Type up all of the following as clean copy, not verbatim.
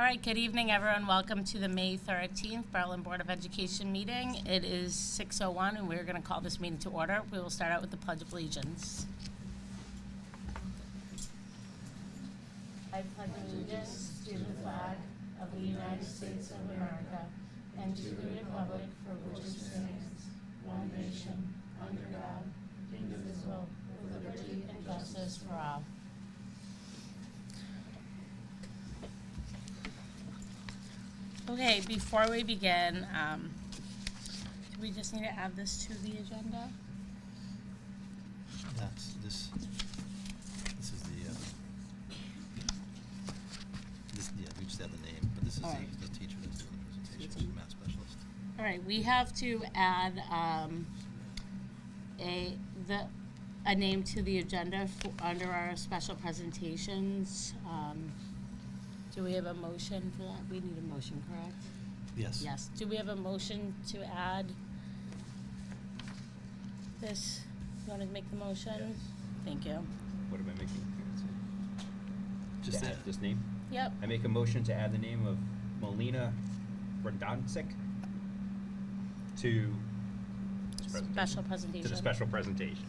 All right, good evening, everyone. Welcome to the May 13th Berlin Board of Education meeting. It is 6:01, and we're going to call this meeting to order. We will start out with the Pledge of Allegiance. I pledge allegiance to the flag of the United States of America and to the republic for which it stands, one nation, under God, indivisible, with liberty and justice for all. Okay, before we begin, do we just need to add this to the agenda? That's this is the we just add the name, but this is All right. the teacher that's doing the presentation, math specialist. All right, we have to add a name to the agenda under our special presentations. Do we have a motion for that? We need a motion, correct? Yes. Yes. Do we have a motion to add this? You want to make the motion? Yes. Thank you. What am I making? Just To that. add this name? Yep. I make a motion to add the name of Melina Radoncic to this Special presentation. presentation. To the special presentation.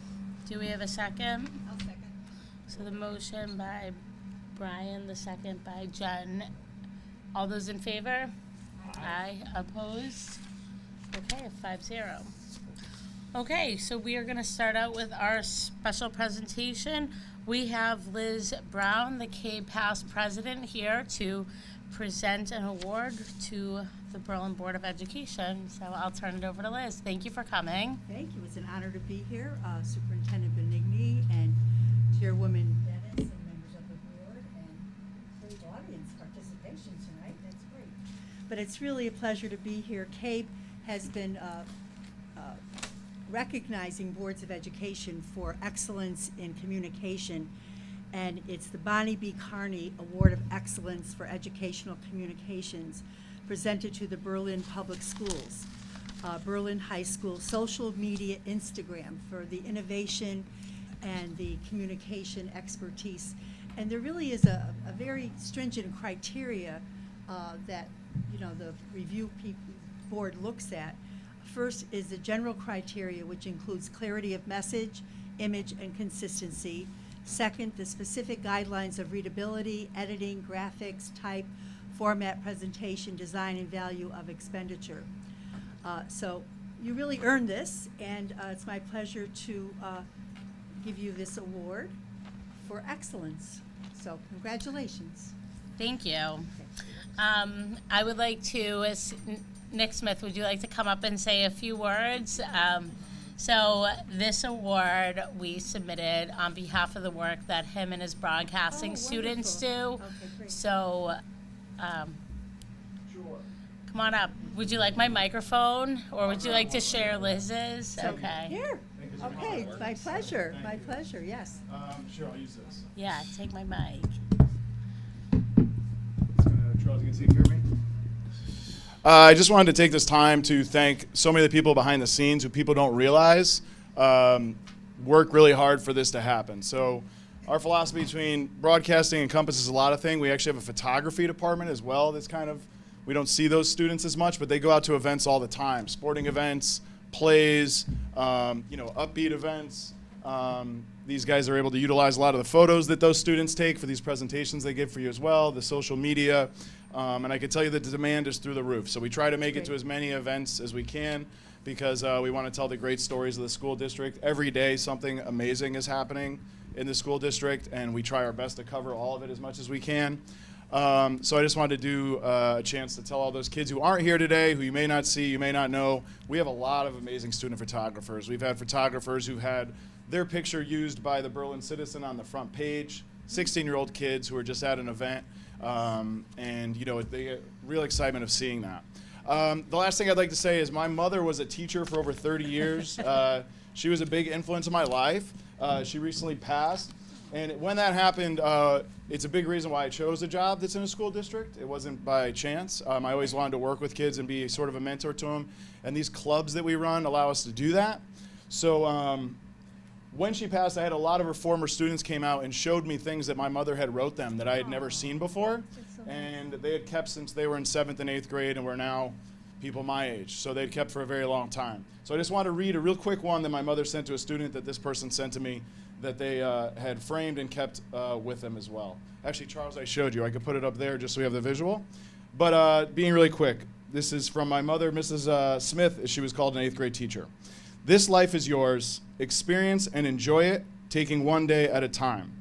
Do we have a second? I'll second. So the motion by Brian, the second by Jen. All those in favor? Aye. Opposed? Okay, 5-0. Okay, so we are going to start out with our special presentation. We have Liz Brown, the K-PAS president, here to present an award to the Berlin Board of Education. So I'll turn it over to Liz. Thank you for coming. Thank you. It's an honor to be here. Superintendent Benigni and Chairwoman Dennis and members of the board and great audience participation tonight. That's great. But it's really a pleasure to be here. CABE has been recognizing boards of education for excellence in communication, and it's the Bonnie B. Carney Award of Excellence for Educational Communications presented to the Berlin Public Schools, Berlin High School Social Media Instagram for the innovation and the communication expertise. And there really is a very stringent criteria that the review board looks at. First is the general criteria, which includes clarity of message, image, and consistency. Second, the specific guidelines of readability, editing, graphics, type, format, presentation, design, and value of expenditure. So you really earned this, and it's my pleasure to give you this award for excellence. So congratulations. Thank you. I would like to, Nick Smith, would you like to come up and say a few words? So this award we submitted on behalf of the work that him and his broadcasting Oh, students do. wonderful. Okay, great. So, come on up. Would you like my microphone, or would you like to share Liz's? Okay. Here. Thank you so much. Okay, it's my pleasure. My pleasure, yes. Sure, I'll use this. Yeah, take my mic. Charles, you can see and hear me? I just wanted to take this time to thank so many of the people behind the scenes who people don't realize work really hard for this to happen. So our philosophy between broadcasting encompasses a lot of things. We actually have a photography department as well that's we don't see those students as much, but they go out to events all the time, sporting events, plays, upbeat events. These guys are able to utilize a lot of the photos that those students take for these presentations they give for you as well, the social media, and I can tell you that the demand is through the roof. So we try to make it to as many events as we can because we want to tell the great stories of the school district. Every day something amazing is happening in the school district, and we try our best to cover all of it as much as we can. So I just wanted to do a chance to tell all those kids who aren't here today, who you may not see, you may not know, we have a lot of amazing student photographers. We've had photographers who've had their picture used by the Berlin Citizen on the front page, 16-year-old kids who are just at an event, and they get real excitement of seeing that. The last thing I'd like to say is my mother was a teacher for over 30 years. She was a big influence in my life. She recently passed. And when that happened, it's a big reason why I chose a job that's in a school district. It wasn't by chance. I always wanted to work with kids and be sort of a mentor to them. And these clubs that we run allow us to do that. So when she passed, I had a lot of her former students came out and showed me things that my mother had wrote them that I had never seen before. and they had kept since they were in 7th and 8th grade, and were now people my age. So they'd kept for a very long time. So I just want to read a real quick one that my mother sent to a student that this person sent to me that they had framed and kept with them as well. Actually, Charles, I showed you. I could put it up there just so we have the visual. But being really quick, this is from my mother, Mrs. Smith, as she was called an 8th grade teacher. This life is yours. Experience and enjoy it, taking one day at a time.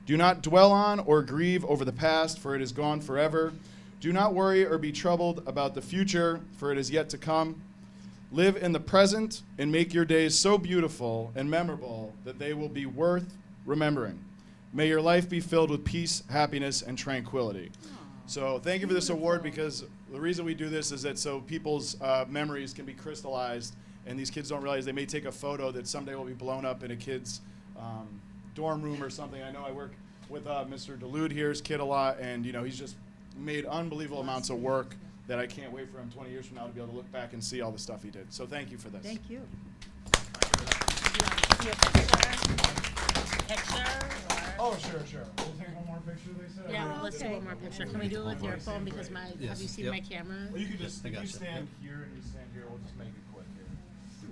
Do not dwell on or grieve over the past, for it is gone forever. Do not worry or be troubled about the future, for it is yet to come. Live in the present and make your days so beautiful and memorable that they will be worth remembering. May your life be filled with peace, happiness, and tranquility. So thank you for this award, because the reason we do this is that so people's memories can be crystallized, and these kids don't realize they may take a photo that someday will be blown up in a kid's dorm room or something. I know I work with Mr. DeLude here's kid a lot, and he's just made unbelievable amounts of work that I can't wait for him 20 years from now to be able to look back and see all the stuff he did. So thank you for this. Thank you. Do you want a picture? Oh, sure. We'll take one more picture, they said? Yeah, let's do one more picture. Can we do it with your phone, because have you Yes, seen yep. my camera? Well, you could just, I if you gotcha. stand here and you stand here, we'll just make it quick here.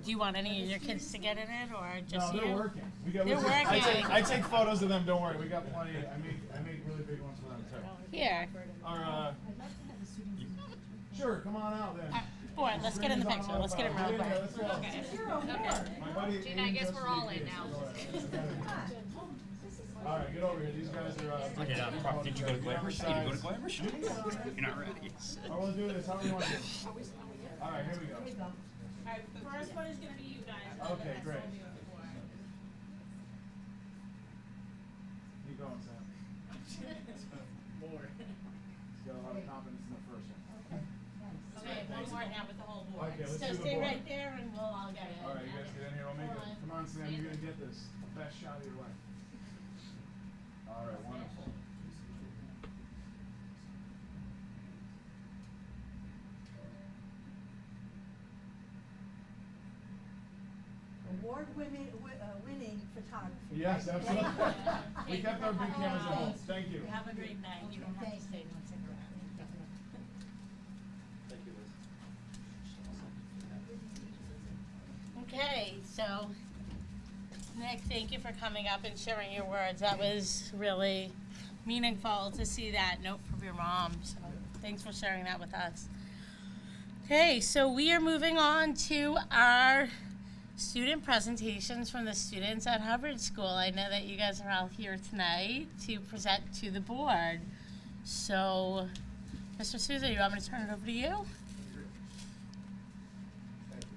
Do you want any of your kids to get in it, or just No, you? they're working. They're I working. take photos of them, don't worry. We got plenty. I make really big ones for them, too. Here. Sure, come on out then. Boy, let's get in the picture. Let's get it real quick. Okay. My buddy Gina, I guess we're all in now. All right, get over here. These guys are. Did you go to Glamour? Did you go to Glamour? You're not ready. I want to do this. How do we want to do it? All right, here we go. Alright, the first one is gonna be you guys. Okay, great. Keep going, Sam. More. He's got a lot of confidence in the first one. Okay, one more now with the whole board. Okay, let's So do the stay board. right there and we'll all get it. All right, you guys get in here. We'll make it. Come on, Sam. You're gonna get this. Best shot of your life. All right, wonderful. Award-winning photography. Yes, absolutely. We kept our big cameras at home. Thank you. Have a great night. You don't have to stay much longer. Okay, so Nick, thank you for coming up and sharing your words. That was really meaningful to see that note from your mom. So thanks for sharing that with us. Okay, so we are moving on to our student presentations from the students at Hubbard School. I know that you guys are all here tonight to present to the board. So, Mr. Souza, you want me to turn it over to you?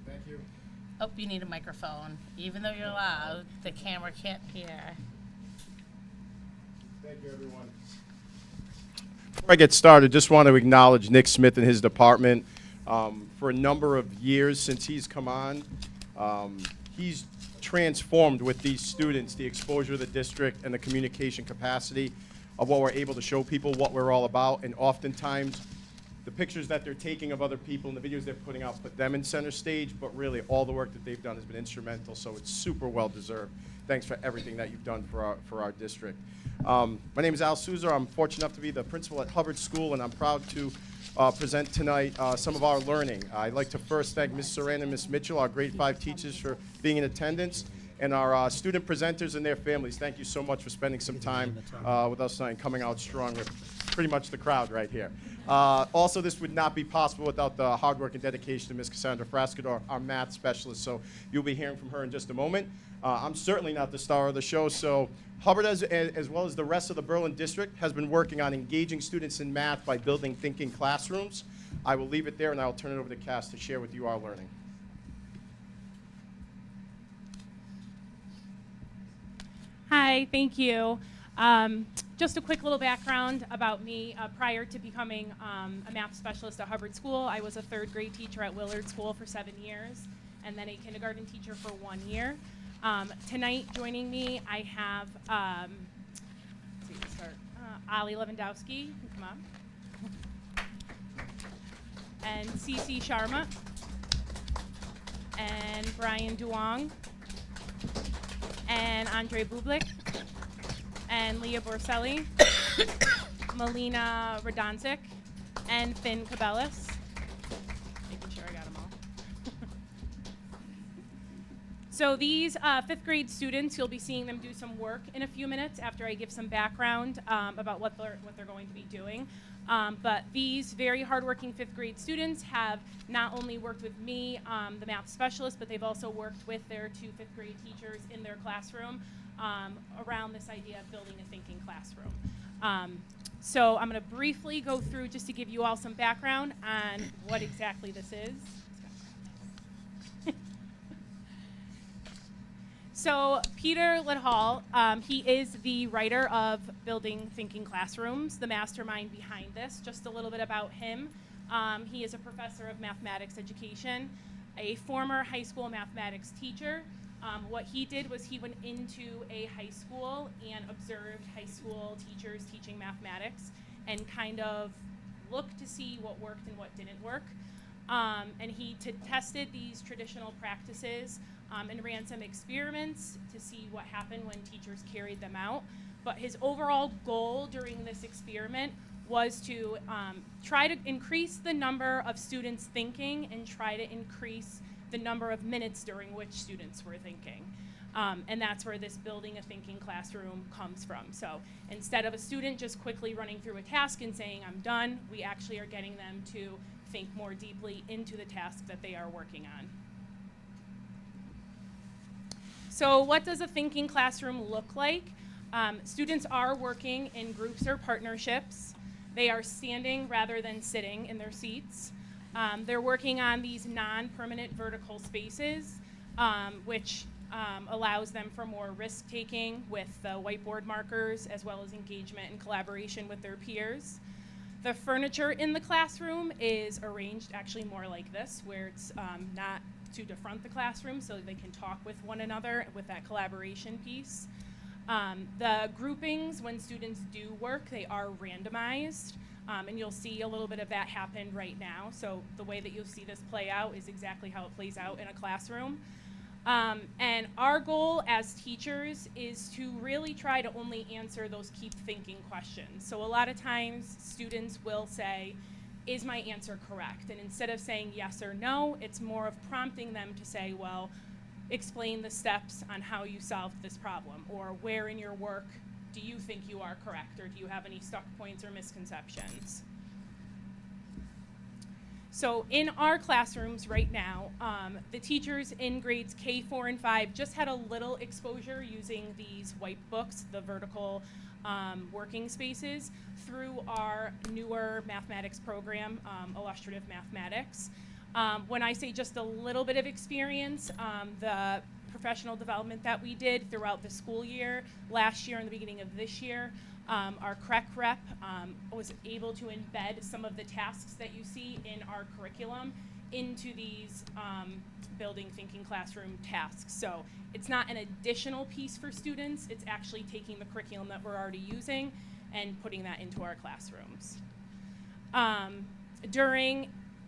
Thank you. Oh, you need a microphone. Even though you're loud, the camera can't hear. Thank you, everyone. Before I get started, just want to acknowledge Nick Smith and his department. For a number of years since he's come on, he's transformed with these students the exposure of the district and the communication capacity of what we're able to show people, what we're all about, and oftentimes the pictures that they're taking of other people and the videos they're putting out put them in center stage, but really all the work that they've done has been instrumental, so it's super well deserved. Thanks for everything that you've done for our district. My name is Al Souza. I'm fortunate enough to be the principal at Hubbard School, and I'm proud to present tonight some of our learning. I'd like to first thank Ms. Saran and Ms. Mitchell, our grade 5 teachers, for being in attendance, and our student presenters and their families. Thank you so much for spending some time with us tonight and coming out strong with pretty much the crowd right here. Also, this would not be possible without the hard work and dedication of Ms. Cassandra Frascador, our math specialist, so you'll be hearing from her in just a moment. I'm certainly not the star of the show, so Hubbard, as well as the rest of the Berlin District, has been working on engaging students in math by building thinking classrooms. I will leave it there, and I'll turn it over to Cass to share with you our learning. Hi, thank you. Just a quick little background about me. Prior to becoming a math specialist at Hubbard School, I was a 3rd grade teacher at Willard School for 7 years, and then a kindergarten teacher for 1 year. Tonight, joining me, I have let's see, let's start. Ali Lewandowski, come on, and Cece Sharma, and Brian Duong, and Andre Bublik, and Leah Borselli, Melina Radoncic and Finn Cabellis. Making sure I got them all. So these fifth grade students, you'll be seeing them do some work in a few minutes after I give some background about what they're going to be doing. But these very hardworking fifth grade students have not only worked with me, the math specialist, but they've also worked with their two fifth grade teachers in their classroom around this idea of building a thinking classroom. So I'm going to briefly go through just to give you all some background on what exactly this is. So Peter Lidhall, he is the writer of Building Thinking Classrooms, the mastermind behind this. Just a little bit about him. He is a professor of mathematics education, a former high school mathematics teacher. What he did was he went into a high school and observed high school teachers teaching mathematics and kind of looked to see what worked and what didn't work. And he tested these traditional practices and ran some experiments to see what happened when teachers carried them out. But his overall goal during this experiment was to try to increase the number of students thinking and try to increase the number of minutes during which students were thinking. And that's where this building a thinking classroom comes from. So instead of a student just quickly running through a task and saying, I'm done, we actually are getting them to think more deeply into the task that they are working on. So what does a thinking classroom look like? Students are working in groups or partnerships. They are standing rather than sitting in their seats. They're working on these non-permanent vertical spaces, which allows them for more risk-taking with the whiteboard markers, as well as engagement and collaboration with their peers. The furniture in the classroom is arranged actually more like this, where it's not to defront the classroom so they can talk with one another with that collaboration piece. The groupings, when students do work, they are randomized, and you'll see a little bit of that happen right now. So the way that you'll see this play out is exactly how it plays out in a classroom. And our goal as teachers is to really try to only answer those keep thinking questions. So a lot of times students will say, is my answer correct? And instead of saying yes or no, it's more of prompting them to say, well, explain the steps on how you solved this problem, or where in your work do you think you are correct, or do you have any stuck points or misconceptions? So in our classrooms right now, the teachers in grades K, 4, and 5 just had a little exposure using these white books, the vertical working spaces, through our newer mathematics program, Illustrative Mathematics. When I say just a little bit of experience, the professional development that we did throughout the school year, last year and the beginning of this year, our CREC rep was able to embed some of the tasks that you see in our curriculum into these building thinking classroom tasks. So it's not an additional piece for students, it's actually taking the curriculum that we're already using and putting that into our classrooms.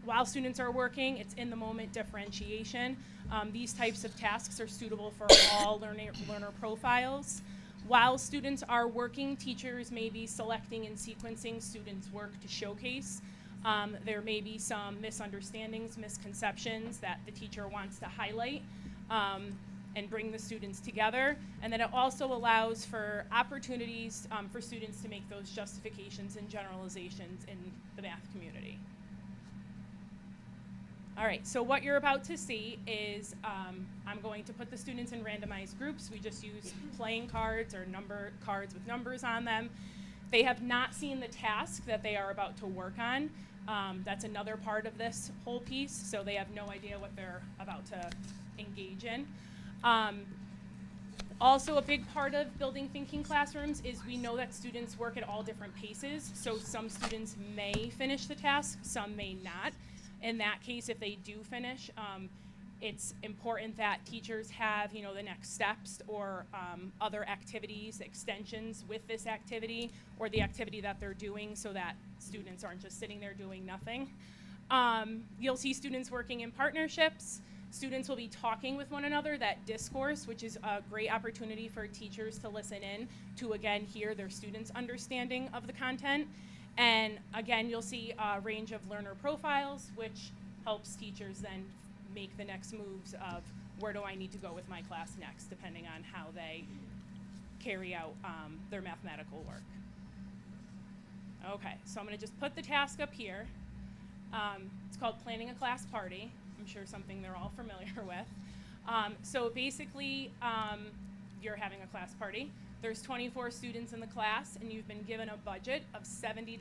While students are working, it's in the moment differentiation. These types of tasks are suitable for all learner profiles. While students are working, teachers may be selecting and sequencing students' work to showcase. There may be some misunderstandings, misconceptions that the teacher wants to highlight and bring the students together. And then it also allows for opportunities for students to make those justifications and generalizations in the math community. All right, so what you're about to see is I'm going to put the students in randomized groups. We just use playing cards or number cards with numbers on them. They have not seen the task that they are about to work on. That's another part of this whole piece, so they have no idea what they're about to engage in. Also, a big part of building thinking classrooms is we know that students work at all different paces, so some students may finish the task, some may not. In that case, if they do finish, it's important that teachers have, the next steps or other activities, extensions with this activity or the activity that they're doing so that students aren't just sitting there doing nothing. You'll see students working in partnerships. Students will be talking with one another, that discourse, which is a great opportunity for teachers to listen in to, again, hear their students' understanding of the content. And again, you'll see a range of learner profiles, which helps teachers then make the next moves of where do I need to go with my class next, depending on how they carry out their mathematical work. Okay, so I'm gonna just put the task up here. It's called planning a class party. I'm sure something they're all familiar with. So basically, you're having a class party. There's 24 students in the class, and you've been given a budget of $70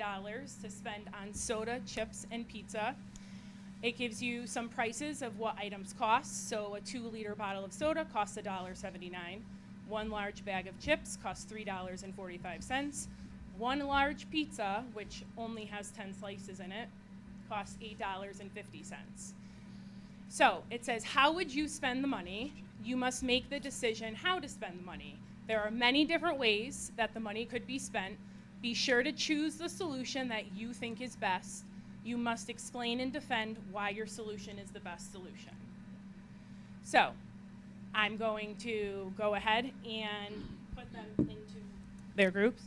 to spend on soda, chips, and pizza. It gives you some prices of what items cost. So a 2-liter bottle of soda costs $1.79. One large bag of chips costs $3.45. One large pizza, which only has 10 slices in it, costs $8.50. So it says, how would you spend the money? You must make the decision how to spend the money. There are many different ways that the money could be spent. Be sure to choose the solution that you think is best. You must explain and defend why your solution is the best solution. So I'm going to go ahead and put them into their groups.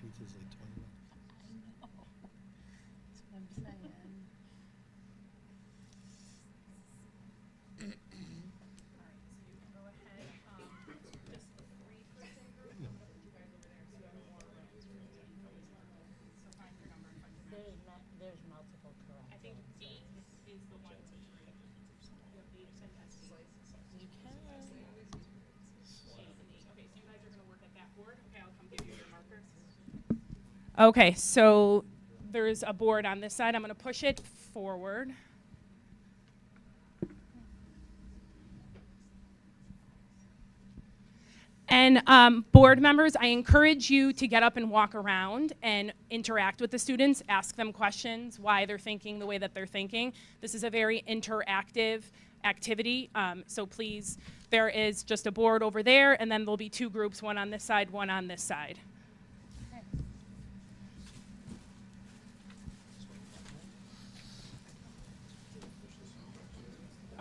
Pizza's like 20 bucks. That's what I'm saying. There's multiple correct. I think 8 is the one. You can. 8 and 8. Okay, so you guys are going to work at that board. Okay, I'll come give you your markers. Okay, so there's a board on this side. I'm going to push it forward. And board members, I encourage you to get up and walk around and interact with the students, ask them questions, why they're thinking the way that they're thinking. This is a very interactive activity, so please, there is just a board over there, and then there'll be 2 groups, one on this side, one on this side.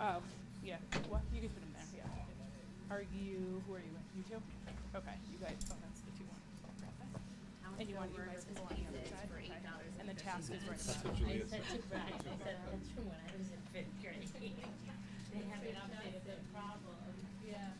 Oh, yeah, what, you can put them there, yeah. Are you, who are you with, you two? Okay, you guys, oh, that's the 2 ones. Grab that. And you want you guys to go on the other side? Okay. And the task is right now. I said to Brian, I said, that's from when I was in 5th grade. They haven't updated the problem. Yeah.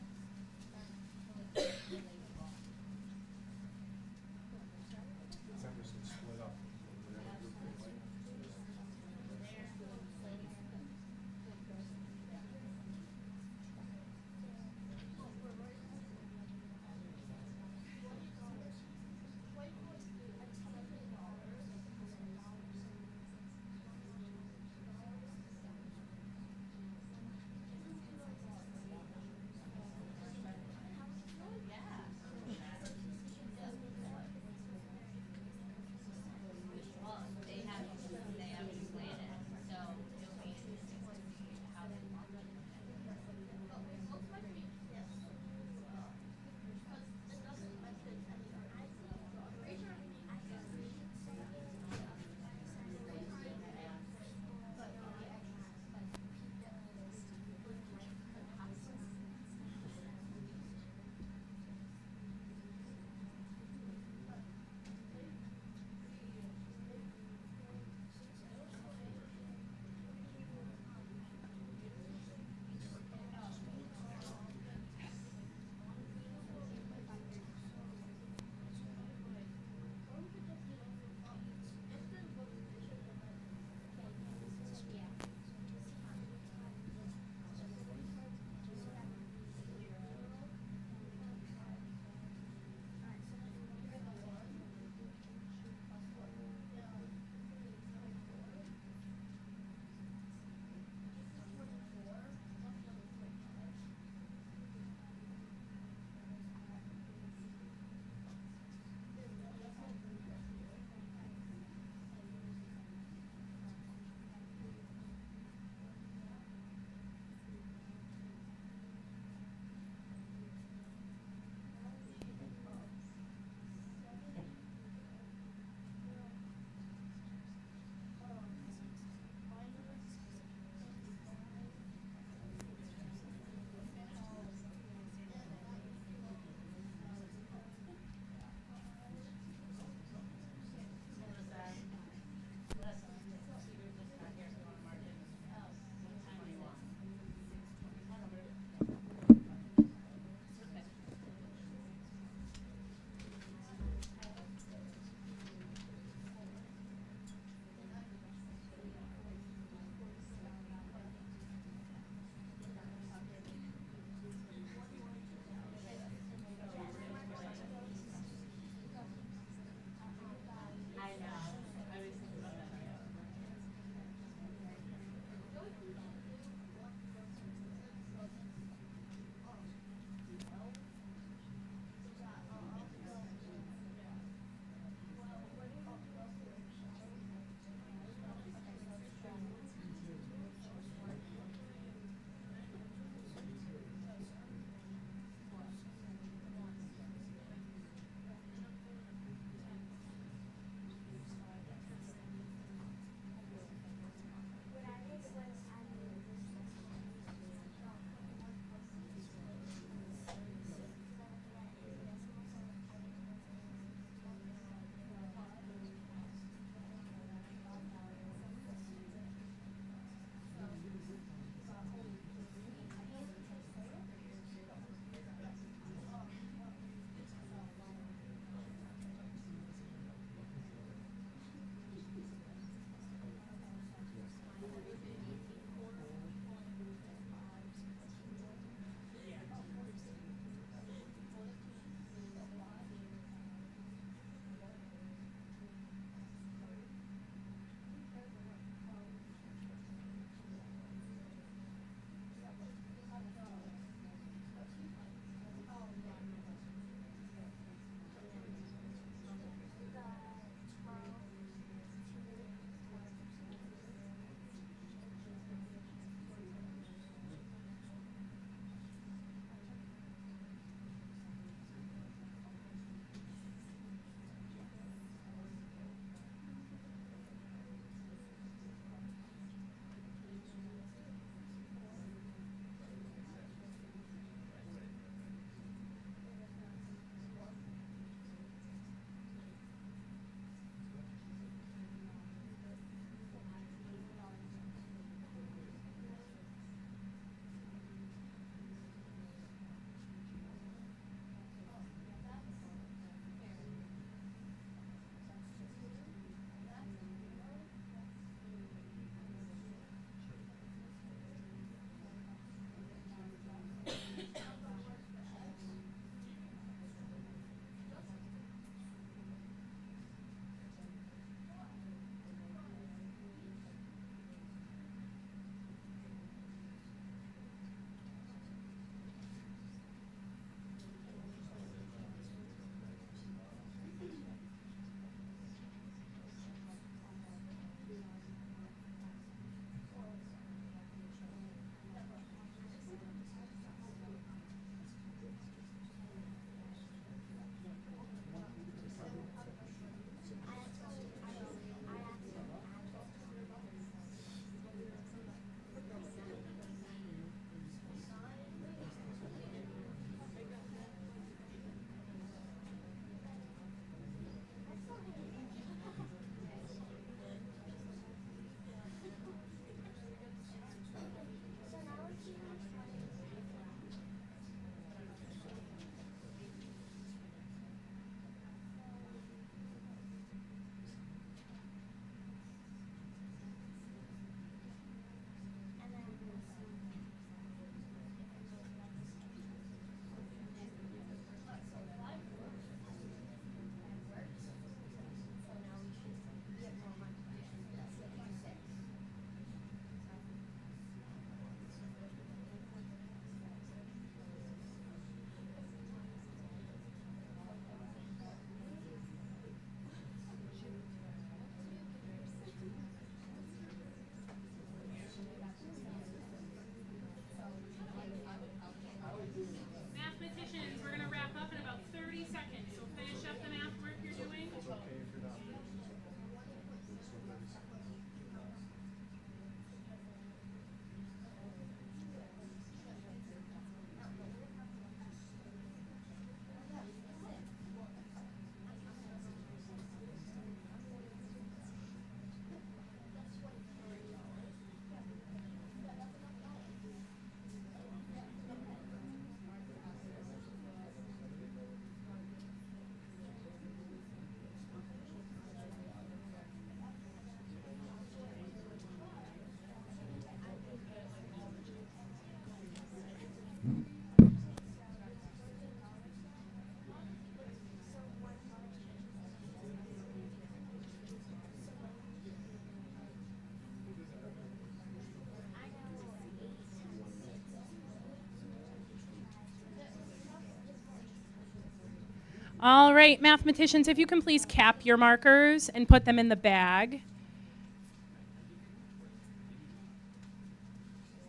All right, mathematicians, if you can please cap your markers and put them in the bag.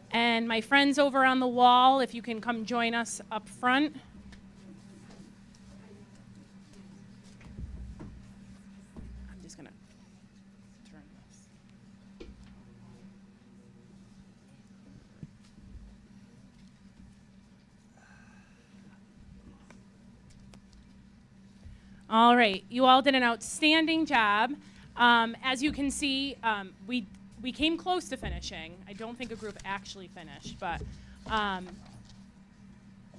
And my friends over on the wall, if you can come join us up front. I'm just gonna turn this. All right, you all did an outstanding job. As you can see, we came close to finishing. I don't think a group actually finished, but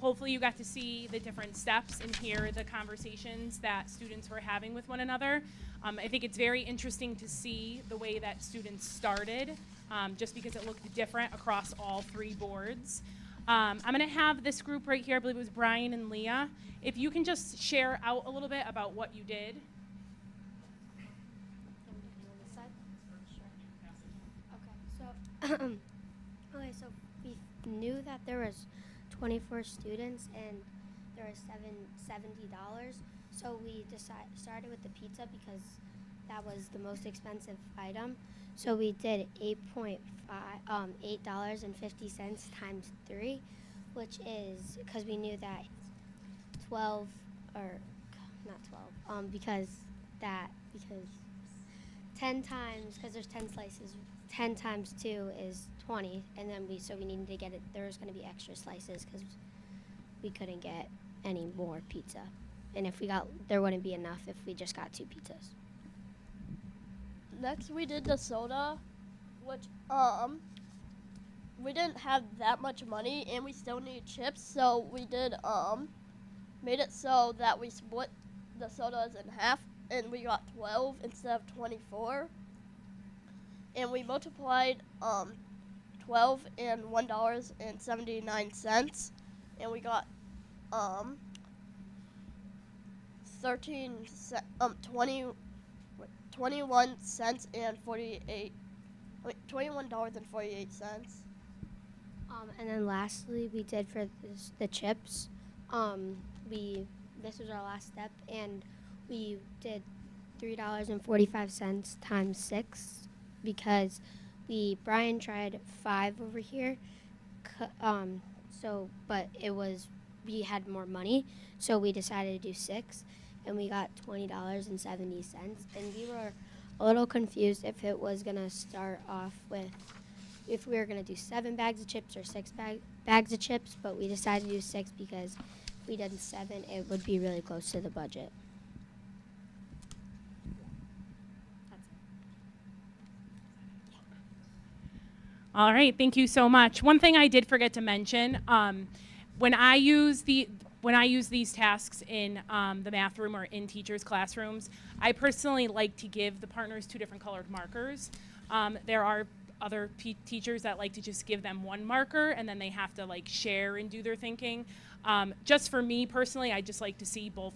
hopefully you got to see the different steps and hear the conversations that students were having with one another. I think it's very interesting to see the way that students started, just because it looked different across all three boards. I'm going to have this group right here, I believe it was Brian and Leah. If you can just share out a little bit about what you did. Okay, so we knew that there was 24 students and there was $70. So we started with the pizza because that was the most expensive item. So we did $8.50 times 3, which is because we knew that 12 or not 12 because 10 times, because there's 10 slices, 10 times 2 is 20, and then we needed to get it. There was going to be extra slices because we couldn't get any more pizza, and there wouldn't be enough if we just got 2 pizzas. Next, we did the soda, which we didn't have that much money, and we still needed chips, so we did made it so that we split the sodas in half, and we got 12 instead of 24. And we multiplied 12 and $1.79, and we got 21 cents and 48 $21.48. And then lastly, we did for the chips. This was our last step, and we did $3.45 times 6 because Brian tried 5 over here. But we had more money, so we decided to do 6, and we got $20.70. And we were a little confused if it was gonna start off with if we were gonna do 7 bags of chips or 6 bags of chips, but we decided to do 6 because if we did 7, it would be really close to the budget. All right, thank you so much. One thing I did forget to mention, when I use these tasks in the math room or in teachers' classrooms, I personally like to give the partners 2 different colored markers. There are other teachers that like to just give them 1 marker and then they have to like share and do their thinking. Just for me personally, I just like to see both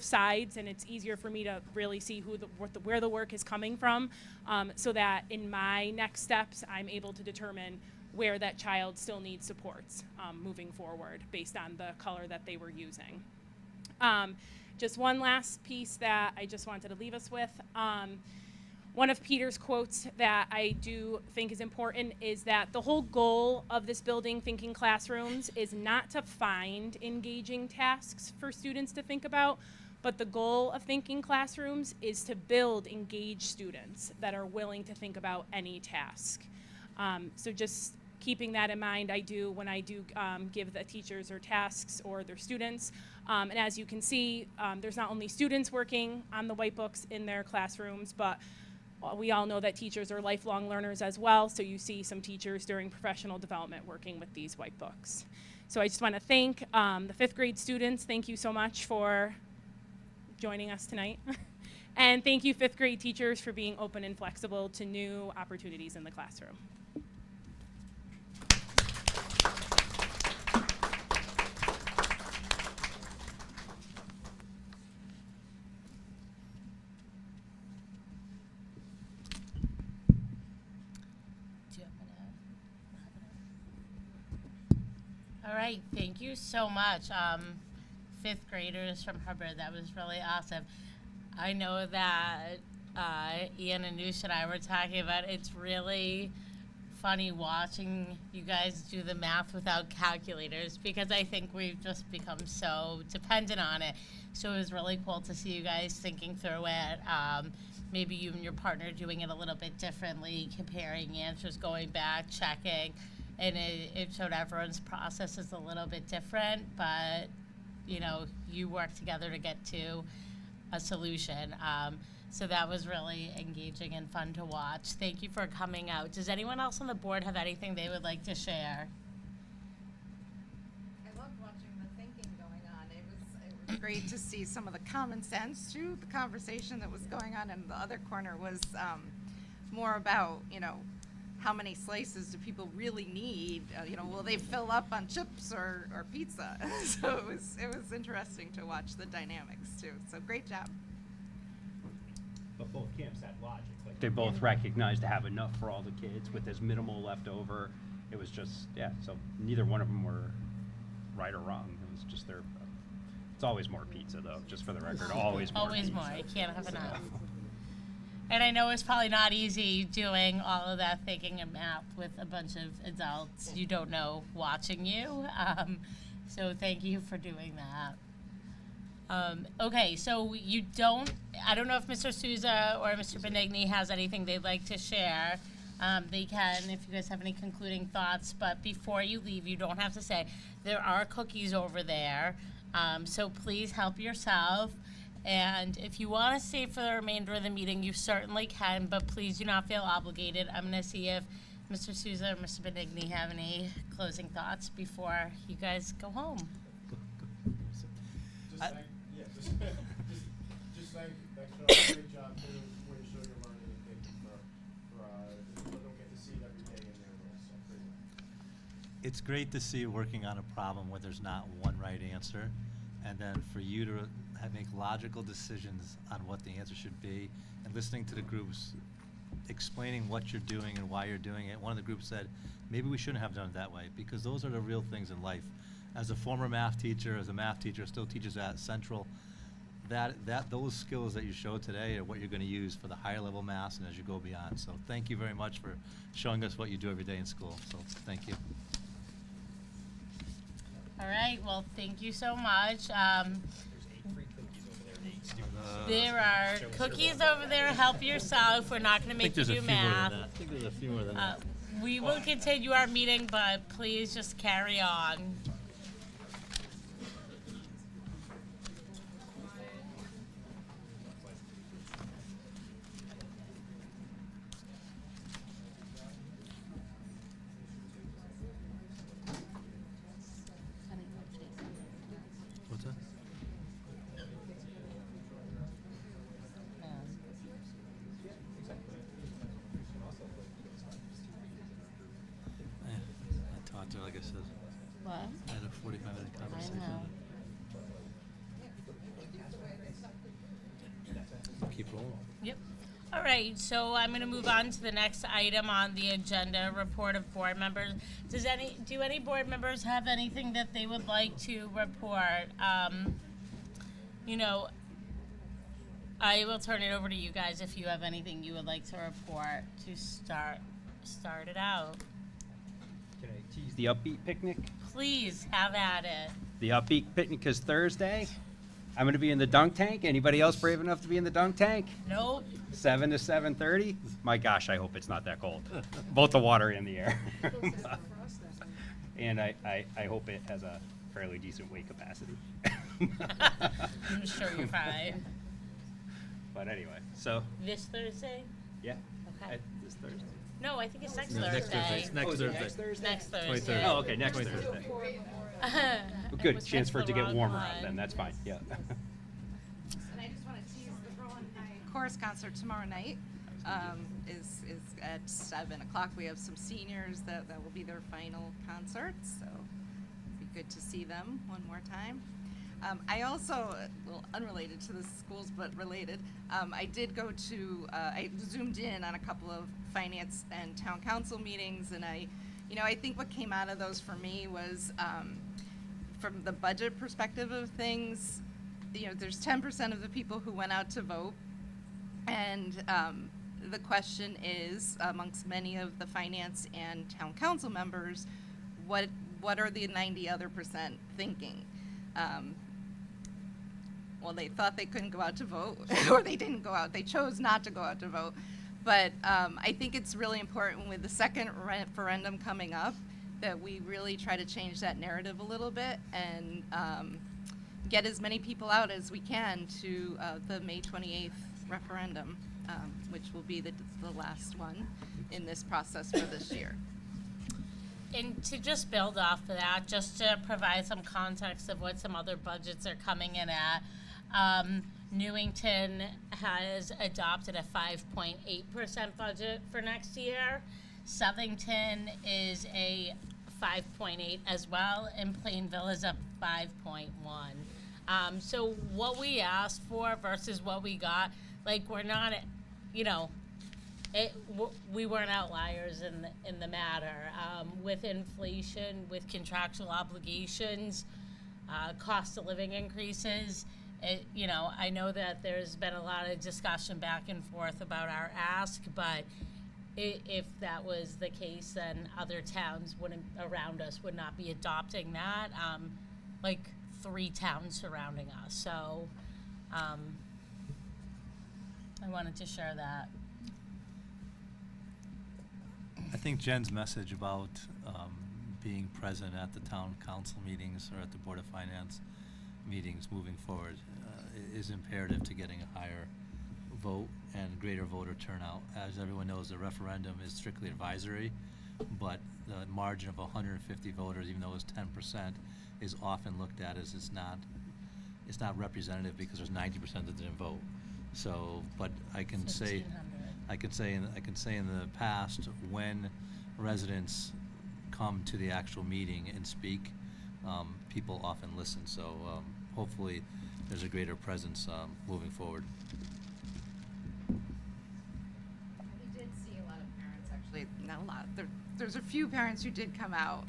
sides, and it's easier for me to really see where the work is coming from, so that in my next steps, I'm able to determine where that child still needs supports moving forward based on the color that they were using. Just one last piece that I just wanted to leave us with. One of Peter's quotes that I do think is important is that the whole goal of this building, Thinking Classrooms, is not to find engaging tasks for students to think about, but the goal of Thinking Classrooms is to build engaged students that are willing to think about any task. So just keeping that in mind, when I do give the teachers or tasks or their students. And as you can see, there's not only students working on the white books in their classrooms, but we all know that teachers are lifelong learners as well, so you see some teachers during professional development working with these white books. So I just want to thank the 5th grade students. Thank you so much for joining us tonight. And thank you 5th grade teachers for being open and flexible to new opportunities in the classroom. All right, thank you so much. fifth graders from Hubbard. That was really awesome. I know that Ian and Noosh and I were talking about it's really funny watching you guys do the math without calculators because I think we've just become so dependent on it. So it was really cool to see you guys thinking through it. Maybe you and your partner doing it a little bit differently, comparing answers, going back, checking, and it showed everyone's process is a little bit different, but you know, you work together to get to a solution. So that was really engaging and fun to watch. Thank you for coming out. Does anyone else on the board have anything they would like to share? I loved watching the thinking going on. It was great to see some of the common sense to the conversation that was going on, and the other corner was more about, you know, how many slices do people really need? You know, will they fill up on chips or pizza? So it was interesting to watch the dynamics too. So great job. But both camps had logic. Like they both recognized to have enough for all the kids with as minimal left over. It was just, yeah, so neither one of them were right or wrong. It was just it's always more pizza though, just for the record, always more Always pizza. more. You can't have enough. And I know it's probably not easy doing all of that thinking and math with a bunch of adults you don't know watching you. So thank you for doing that. Okay, so I don't know if Mr. Souza or Mr. Benigni has anything they'd like to share. They can if you guys have any concluding thoughts, but before you leave, you don't have to say. There are cookies over there, so please help yourself. And if you want to stay for the remainder of the meeting, you certainly can, but please do not feel obligated. I'm going to see if Mr. Souza or Mr. Benigni have any closing thoughts before you guys go home. Just thank great job too, way to show your learning and thank you for people don't get to see it every day in their role, so great. It's great to see you working on a problem where there's not one right answer, and then for you to make logical decisions on what the answer should be, and listening to the groups explaining what you're doing and why you're doing it. One of the groups said, maybe we shouldn't have done it that way, because those are the real things in life. As a former math teacher, still teaches at Central, those skills that you showed today are what you're going to use for the higher level maths and as you go beyond. So thank you very much for showing us what you do every day in school. So thank you. All right, well, thank you so much. There are cookies over there. Help yourself. We're not going to make you do math. I think there's a few more than that. We will continue our meeting, but please just carry on. What's that? I talked to her, like I said. What? I had a 45-minute conversation. know. Keep rolling. Yep. All right, so I'm going to move on to the next item on the agenda, report of board members. Do any board members have anything that they would like to report? You know, I will turn it over to you guys if you have anything you would like to report to start it out. Can I tease the upbeat picnic? Please have at it. The upbeat picnic is Thursday. I'm going to be in the dunk tank. Anybody else brave enough to be in the dunk tank? Nope. 7 to 7:30. My gosh, I hope it's not that cold. Both the water and the air. And I hope it has a fairly decent weight capacity. I'm sure you're fine. But anyway, so This Thursday? yeah, Okay. this Thursday. No, I think it's next No, Thursday. next Thursday. It's next Oh, is it Thursday. next Thursday? Next Thursday. 23rd. Oh, okay, next Thursday. I Good was chance for it to the get wrong warmer one. out then. That's fine. Yeah. And I just want to tease the Berlin High chorus concert tomorrow night. Is at 7 o'clock. We have some seniors that will be their final concert, so it'd be good to see them one more time. I also, a little unrelated to the schools but related, I did go to, I zoomed in on a couple of finance and town council meetings, and I think what came out of those for me was, from the budget perspective of things, you know, there's 10% of the people who went out to vote. And the question is, amongst many of the finance and town council members, what are the 90 other percent thinking? Well, they thought they couldn't go out to vote, or they didn't go out. They chose not to go out to vote. But I think it's really important with the second referendum coming up that we really try to change that narrative a little bit and get as many people out as we can to the May 28th referendum, which will be the last one in this process for this year. And to just build off of that, just to provide some context of what some other budgets are coming in at, Newington has adopted a 5.8% budget for next year. Southington is a 5.8 as well, and Plainville is a 5.1. So what we asked for versus what we got, like, we're not, you know, we weren't outliers in the matter. With inflation, with contractual obligations, cost of living increases, you know, I know that there's been a lot of discussion back and forth about our ask, but if that was the case, then other towns around us would not be adopting that, like 3 towns surrounding us. So I wanted to share that. I think Jen's message about being present at the town council meetings or at the Board of Finance meetings moving forward is imperative to getting a higher vote and greater voter turnout. As everyone knows, the referendum is strictly advisory, but the margin of 150 voters, even though it's 10%, is often looked at as it's not representative because there's 90% that didn't vote. So, but I can say, 1,500. I can say in the past, when residents come to the actual meeting and speak, people often listen. So hopefully there's a greater presence moving forward. We did see a lot of parents, actually, not a lot. There's a few parents who did come out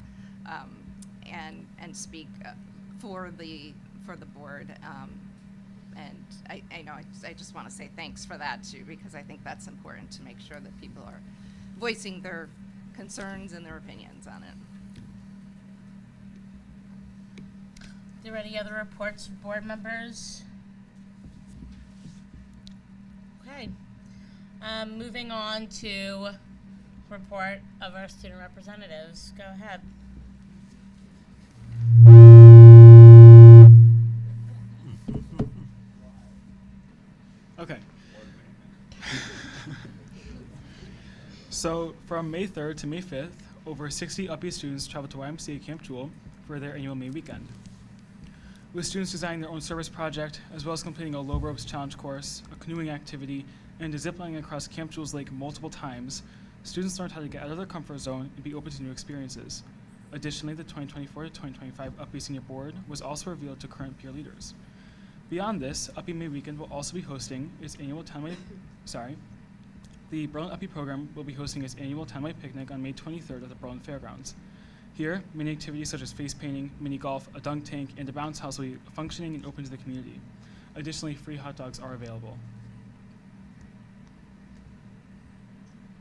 and speak for the board. And I know I just want to say thanks for that too, because I think that's important to make sure that people are voicing their concerns and their opinions on it. Are there any other reports from board members? Okay. Moving on to report of our student representatives. Go ahead. Okay. So from May 3rd to May 5th, over 60 Uppy students traveled to YMCA Camp Jewel for their annual May weekend. With students designing their own service project, as well as completing a low ropes challenge course, a canoeing activity, and ziplining across Camp Jewel's lake multiple times, students learned how to get out of their comfort zone and be open to new experiences. Additionally, the 2024 to 2025 Uppy Senior Board was also revealed to current peer leaders. Beyond this, Uppy May Weekend will also be hosting its annual the Berlin Uppy program will be hosting its annual townwide picnic on May 23rd at the Berlin Fairgrounds. Here, many activities such as face painting, mini golf, a dunk tank, and a bounce house will be functioning and open to the community. Additionally, free hot dogs are available.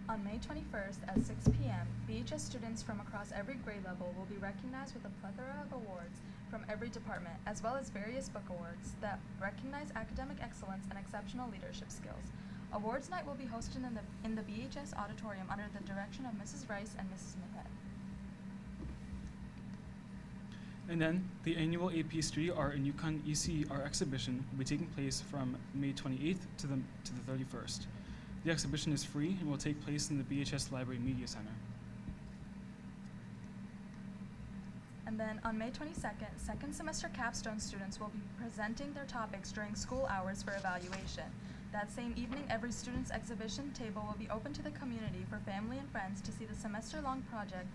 On May 21st at 6 p.m., BHS students from across every grade level will be recognized with a plethora of awards from every department, as well as various book awards that recognize academic excellence and exceptional leadership skills. Awards night will be hosted in the BHS auditorium under the direction of Mrs. Rice and Mrs. Smithhead. And then, the annual AP Studio Art and UConn ECR exhibition will be taking place from May 28th to the 31st. The exhibition is free and will take place in the BHS Library Media Center. And then on May 22nd, second semester capstone students will be presenting their topics during school hours for evaluation. That same evening, every student's exhibition table will be open to the community for family and friends to see the semester-long project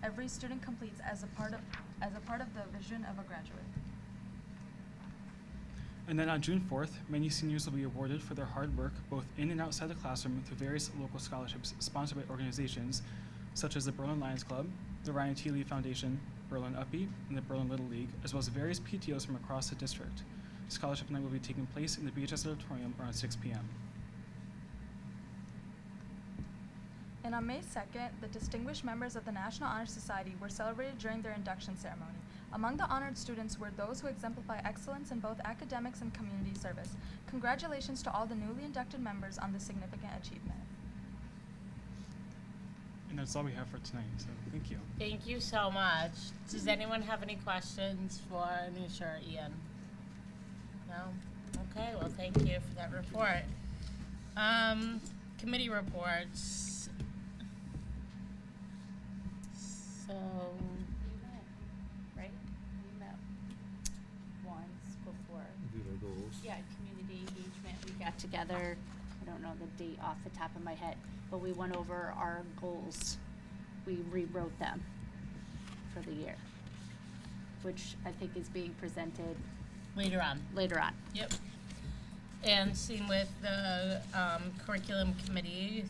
every student completes as a part of the vision of a graduate. And then on June 4th, many seniors will be awarded for their hard work both in and outside the classroom through various local scholarships sponsored by organizations such as the Berlin Lions Club, the Ryan T. Lee Foundation, Berlin Upbeat, and the Berlin Little League, as well as various PTOs from across the district. Scholarship night will be taking place in the BHS auditorium around 6 p.m. And on May 2nd, the distinguished members of the National Honor Society were celebrated during their induction ceremony. Among the honored students were those who exemplify excellence in both academics and community service. Congratulations to all the newly inducted members on this significant achievement. And that's all we have for tonight, so thank you. Thank you so much. Does anyone have any questions for Anisha or Ian? No? Okay, well, thank you for that report. Committee reports. So, right? We met once before. Viva goals. Yeah, community engagement. We got together. I don't know the date off the top of my head, but we went over our goals. We rewrote them for the year, which I think is being presented later on. later on. Yep. And same with the curriculum committee.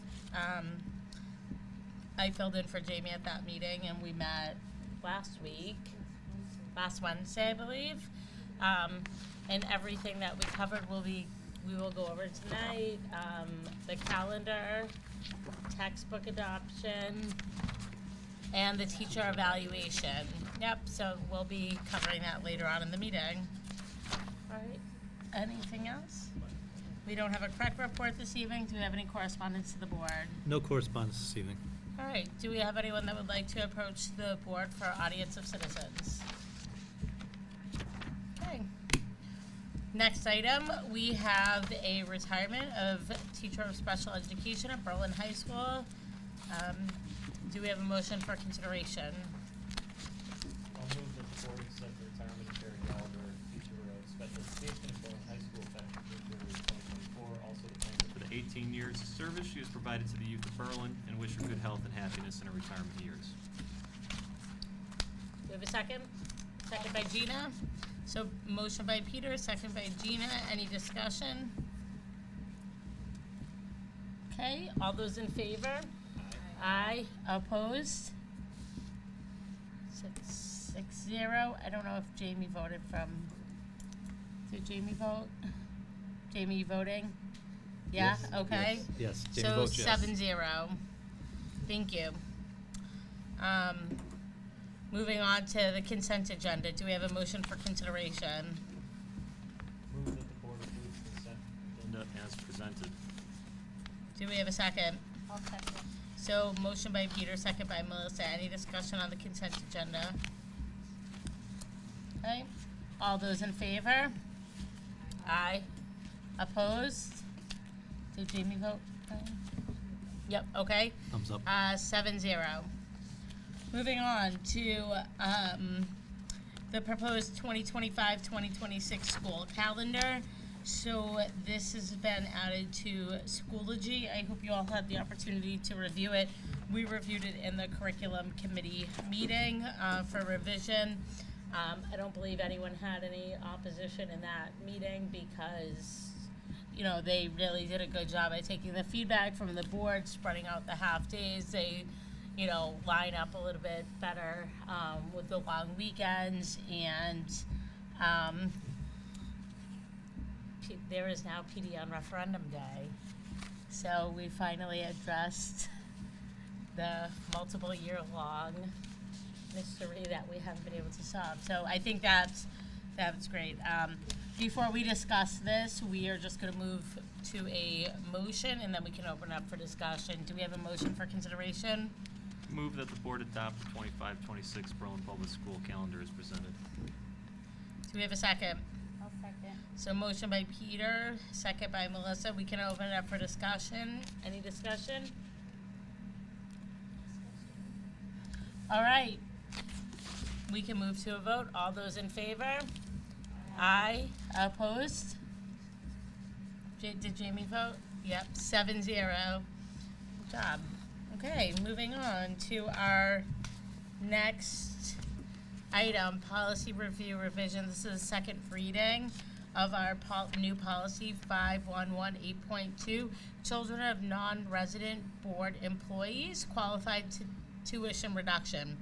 I filled in for Jamie at that meeting, and we met last Wednesday, I believe. And everything that we covered we will go over tonight. The calendar, textbook adoption, and the teacher evaluation. Yep, so we'll be covering that later on in the meeting. All right, anything else? We don't have a correct report this evening. Do we have any correspondence to the board? No correspondence this evening. All right, do we have anyone that would like to approach the board for audience of citizens? Okay. Next item, we have a retirement of teacher of special education at Berlin High School. Do we have a motion for consideration? I'll move that the board accept the retirement of Terry Gallagher, teacher of special education at Berlin High School effective June 30, 2024. Also to thank her for the 18 years of service she has provided to the youth of Berlin and wish her good health and happiness in her retirement years. Do we have a second? Second by Gina. So motion by Peter, second by Gina. Any discussion? Okay, all those in favor? Aye. Opposed? 6-0. I don't know if Jamie voted from. Did Jamie vote? Jamie, you voting? Yeah. Yes. Okay. Yes. Jamie So votes yes. 7-0. Thank you. Moving on to the consent agenda. Do we have a motion for consideration? Move that the board approves the consent agenda as presented. Do we have a second? I'll second. So motion by Peter, second by Melissa. Any discussion on the consent agenda? Okay. All those in favor? Aye. Opposed? Did Jamie vote? Yep, okay. Thumbs up. 7-0. Moving on to the proposed 2025-2026 school calendar. So this has been added to Schoology. I hope you all had the opportunity to review it. We reviewed it in the curriculum committee meeting for revision. I don't believe anyone had any opposition in that meeting because, you know, they really did a good job at taking the feedback from the board, spreading out the half days. They, you know, line up a little bit better with the long weekends, and there is now PD on referendum day. So we finally addressed the multiple year long mystery that we haven't been able to solve. So I think that's great. Before we discuss this, we are just gonna move to a motion and then we can open up for discussion. Do we have a motion for consideration? Move that the board adopt the 25-26 Berlin Public School calendar as presented. Do we have a second? I'll second. So motion by Peter, second by Melissa. We can open it up for discussion. Any discussion? All right. We can move to a vote. All those in favor? Aye. Opposed? Did Jamie vote? Yep, 7-0. Good job. Okay, moving on to our next item, policy review revision. This is the second reading of our new policy 5118.2, children of non-resident board employees qualified to tuition reduction.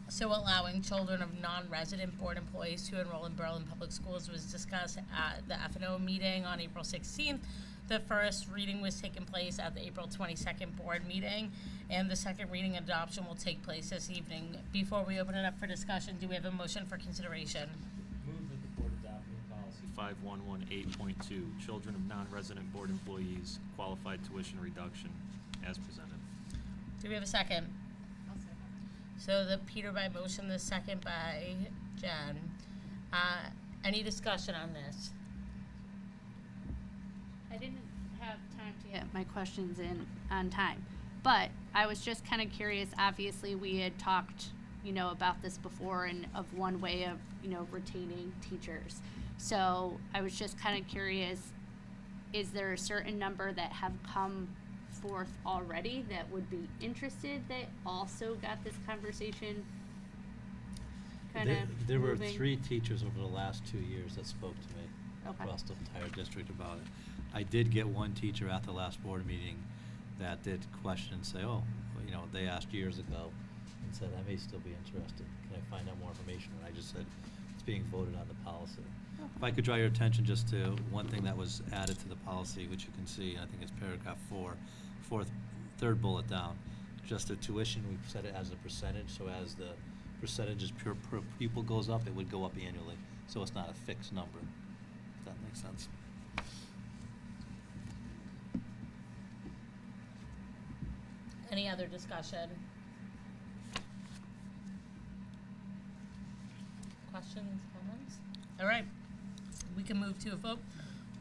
So allowing children of non-resident board employees to enroll in Berlin Public Schools was discussed at the F&O meeting on April 16th. The first reading was taking place at the April 22nd board meeting, and the second reading and adoption will take place this evening. Before we open it up for discussion, do we have a motion for consideration? Move that the board adopt new policy 5118.2, children of non-resident board employees, qualified tuition reduction, as presented. Do we have a second? So the Peter by motion, the second by Jen. Any discussion on this? I didn't have time to get my questions in on time, but I was just kind of curious. Obviously, we had talked, about this before and of one way of, retaining teachers. So I was just kind of curious, is there a certain number that have come forth already that would be interested that also got this conversation kind of There were 3 teachers over the last 2 years that spoke to me Okay. across the entire district about it. I did get one teacher at the last board meeting that did question and say, they asked years ago and said, I may still be interested. Can I find out more information? And I just said, it's being voted on the policy. If I could draw your attention just to one thing that was added to the policy, which you can see, I think it's paragraph 4, third bullet down. Just the tuition, we set it as a percentage, so as the percentages per pupil goes up, it would go up annually. So it's not a fixed number, if that makes sense. Any other discussion? Questions, comments? All right, we can move to a vote.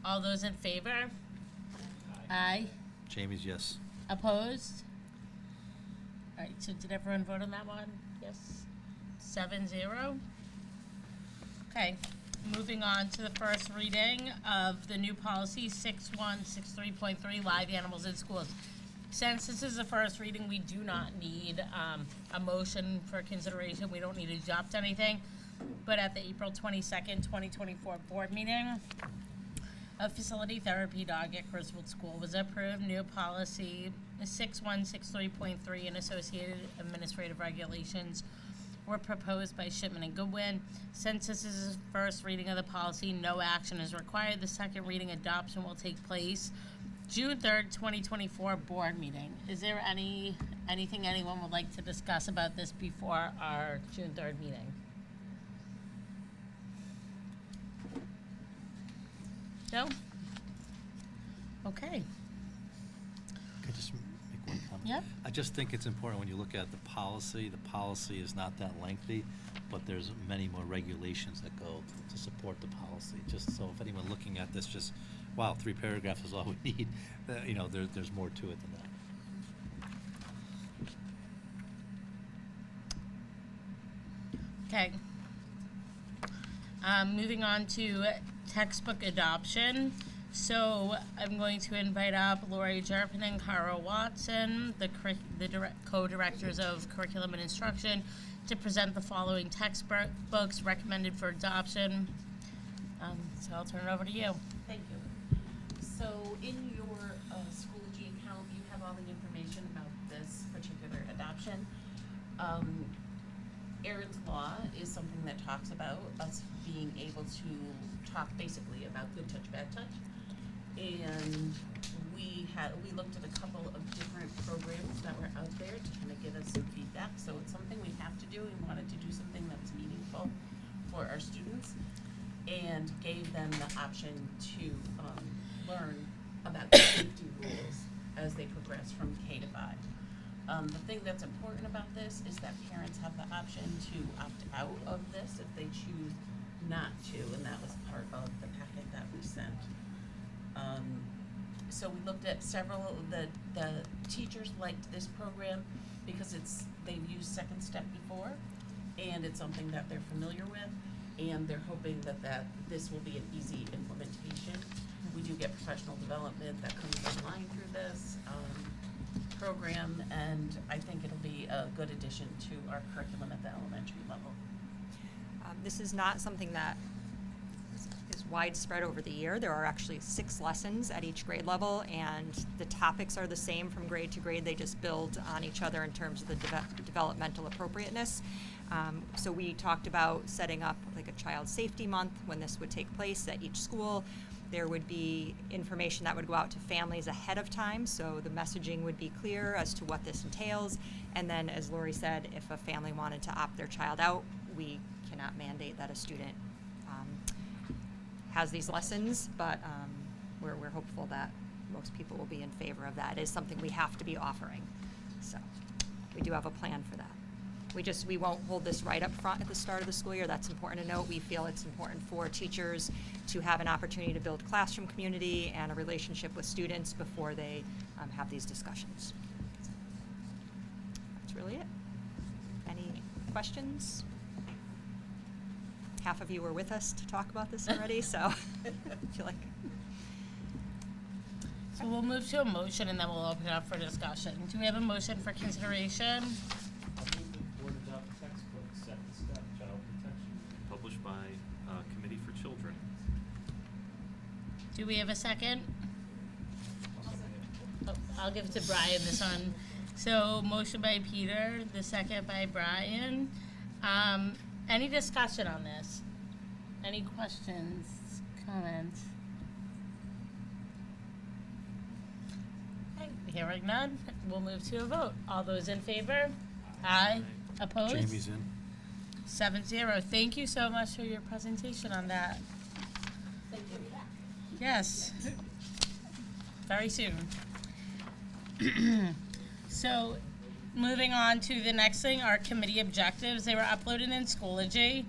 All those in favor? Aye. Jamie's yes. Opposed? All right, so did everyone vote on that one? Yes? 7-0? Okay, moving on to the first reading of the new policy 6163.3, live animals in schools. Since this is the first reading, we do not need a motion for consideration. We don't need to adopt anything. But at the April 22nd, 2024 board meeting, a facility therapy dog at Griswold School was approved. New policy 6163.3 and associated administrative regulations were proposed by Shipman and Goodwin. Since this is the first reading of the policy, no action is required. The second reading adoption will take place June 3rd, 2024 board meeting. Is there anything anyone would like to discuss about this before our June 3rd meeting? No? Okay. Could I just make one comment? Yep. I just think it's important when you look at the policy is not that lengthy, but there's many more regulations that go to support the policy. Just so if anyone looking at this, just, wow, 3 paragraphs is all we need. There's more to it than that. Okay. Moving on to textbook adoption. So I'm going to invite up Lori Jerpin and Cara Watson, the co-directors of Curriculum and Instruction, to present the following textbooks recommended for adoption. So I'll turn it over to you. Thank you. So in your Schoology account, you have all the information about this particular adoption. Aaron's Law is something that talks about us being able to talk basically about good touch, bad touch. And we looked at a couple of different programs that were out there to kind of give us some feedback. So it's something we have to do. We wanted to do something that was meaningful for our students and gave them the option to learn about the safety rules as they progress from K to 5. The thing that's important about this is that parents have the option to opt out of this if they choose not to, and that was part of the packet that we sent. So we looked at several of the teachers liked this program because they've used Second Step before, and it's something that they're familiar with, and they're hoping that this will be an easy implementation. We do get professional development that comes online through this program, and I think it'll be a good addition to our curriculum at the elementary level. This is not something that is widespread over the year. There are actually 6 lessons at each grade level, and the topics are the same from grade to grade. They just build on each other in terms of the developmental appropriateness. So we talked about setting up like a child safety month when this would take place at each school. There would be information that would go out to families ahead of time, so the messaging would be clear as to what this entails. And then, as Lori said, if a family wanted to opt their child out, we cannot mandate that a student has these lessons, but we're hopeful that most people will be in favor of that. It is something we have to be offering, so we do have a plan for that. We won't hold this right up front at the start of the school year. That's important to note. We feel it's important for teachers to have an opportunity to build classroom community and a relationship with students before they have these discussions. That's really it. Any questions? Half of you were with us to talk about this already, so I feel like. So we'll move to a motion and then we'll open it up for discussion. Do we have a motion for consideration? I'll move the board adopt textbook Set the Step Child Protection, published by Committee for Children. Do we have a second? Oh, I'll give it to Brian this one. So motion by Peter, the second by Brian. Any discussion on this? Any questions, comments? Okay, hearing none, we'll move to a vote. All those in favor? Aye. Opposed? Jamie's in. 7-0. Thank you so much for your presentation on that. Yes. Very soon. So, moving on to the next thing, our committee objectives. They were uploaded in Schoology.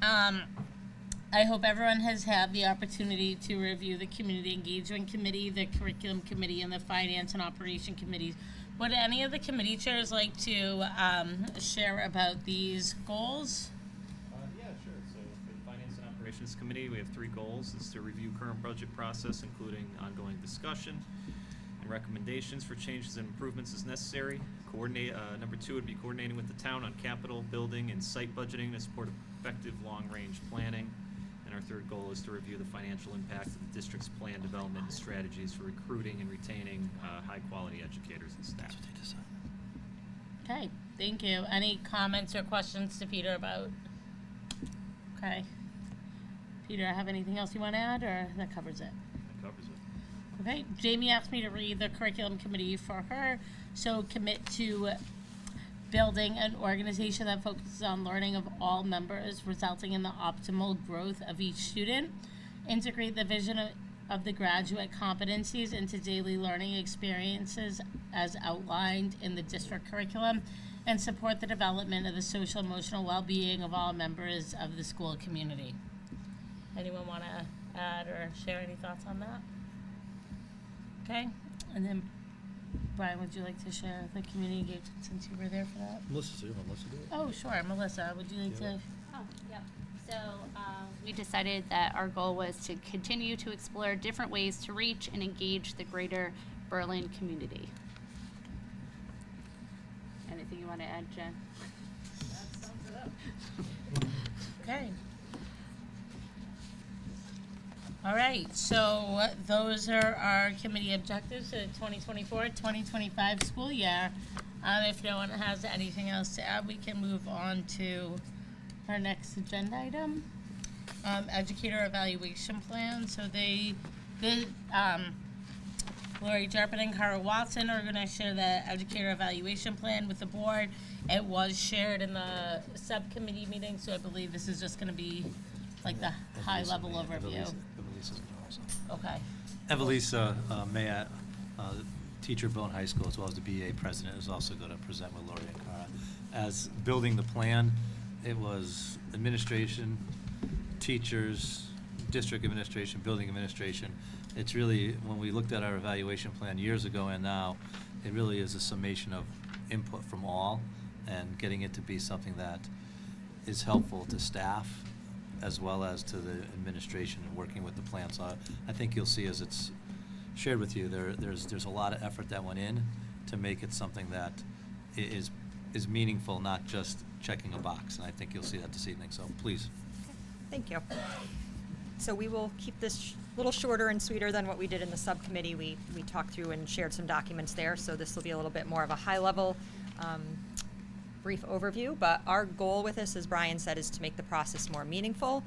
I hope everyone has had the opportunity to review the Community Engagement Committee, the Curriculum Committee, and the Finance and Operation Committees. Would any of the committee chairs like to share about these goals? Yeah, sure. So for the Finance and Operations Committee, we have 3 goals. It's to review current budget process, including ongoing discussion and recommendations for changes and improvements as necessary. Number 2 would be coordinating with the town on capital, building, and site budgeting to support effective long-range planning. And our 3rd goal is to review the financial impact of the district's plan development and strategies for recruiting and retaining high-quality educators and staff. Okay, thank you. Any comments or questions to Peter about? Okay. Peter, have anything else you want to add, or that covers it? That covers it. Okay, Jamie asked me to read the curriculum committee for her. So commit to building an organization that focuses on learning of all members, resulting in the optimal growth of each student. Integrate the vision of the graduate competencies into daily learning experiences as outlined in the district curriculum, and support the development of the social emotional well-being of all members of the school community. Anyone want to add or share any thoughts on that? Okay, and then Brian, would you like to share the community engagement since you were there for that? Melissa, do it. Oh, sure. Melissa, would you like to? Oh, yep. So we decided that our goal was to continue to explore different ways to reach and engage the greater Berlin community. Anything you want to add, Jen? That sums it up. Okay. All right, so those are our committee objectives for the 2024-2025 school year. If no one has anything else to add, we can move on to our next agenda item, educator evaluation plan. So Lori Jerpin and Cara Watson are going to share the educator evaluation plan with the board. It was shared in the subcommittee meeting, so I believe this is just going to be like the high-level overview. Okay. Evelisa Mayat, teacher at Bowen High School, as well as the BA president, is also going to present with Lori and Cara. As building the plan, it was administration, teachers, district administration, building administration. It's really, when we looked at our evaluation plan years ago and now, it really is a summation of input from all and getting it to be something that is helpful to staff as well as to the administration and working with the plan. So I think you'll see as it's shared with you, there's a lot of effort that went in to make it something that is meaningful, not just checking a box. And I think you'll see that this evening, so please. Thank you. So we will keep this a little shorter and sweeter than what we did in the subcommittee. We talked through and shared some documents there, so this will be a little bit more of a high-level brief overview. But our goal with this, as Brian said, is to make the process more meaningful,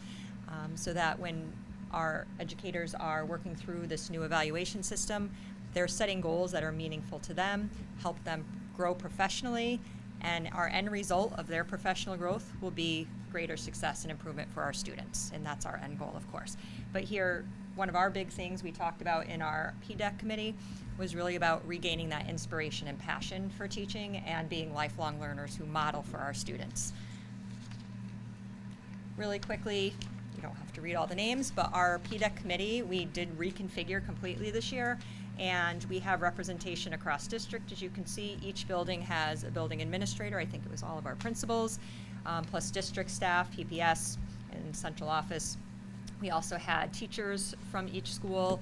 so that when our educators are working through this new evaluation system, they're setting goals that are meaningful to them, help them grow professionally, and our end result of their professional growth will be greater success and improvement for our students, and that's our end goal, of course. But here, one of our big things we talked about in our PDEC committee was really about regaining that inspiration and passion for teaching and being lifelong learners who model for our students. Really quickly, you don't have to read all the names, but our PDEC committee, we did reconfigure completely this year, and we have representation across district. As you can see, each building has a building administrator. I think it was all of our principals, plus district staff, PPS, and central office. We also had teachers from each school,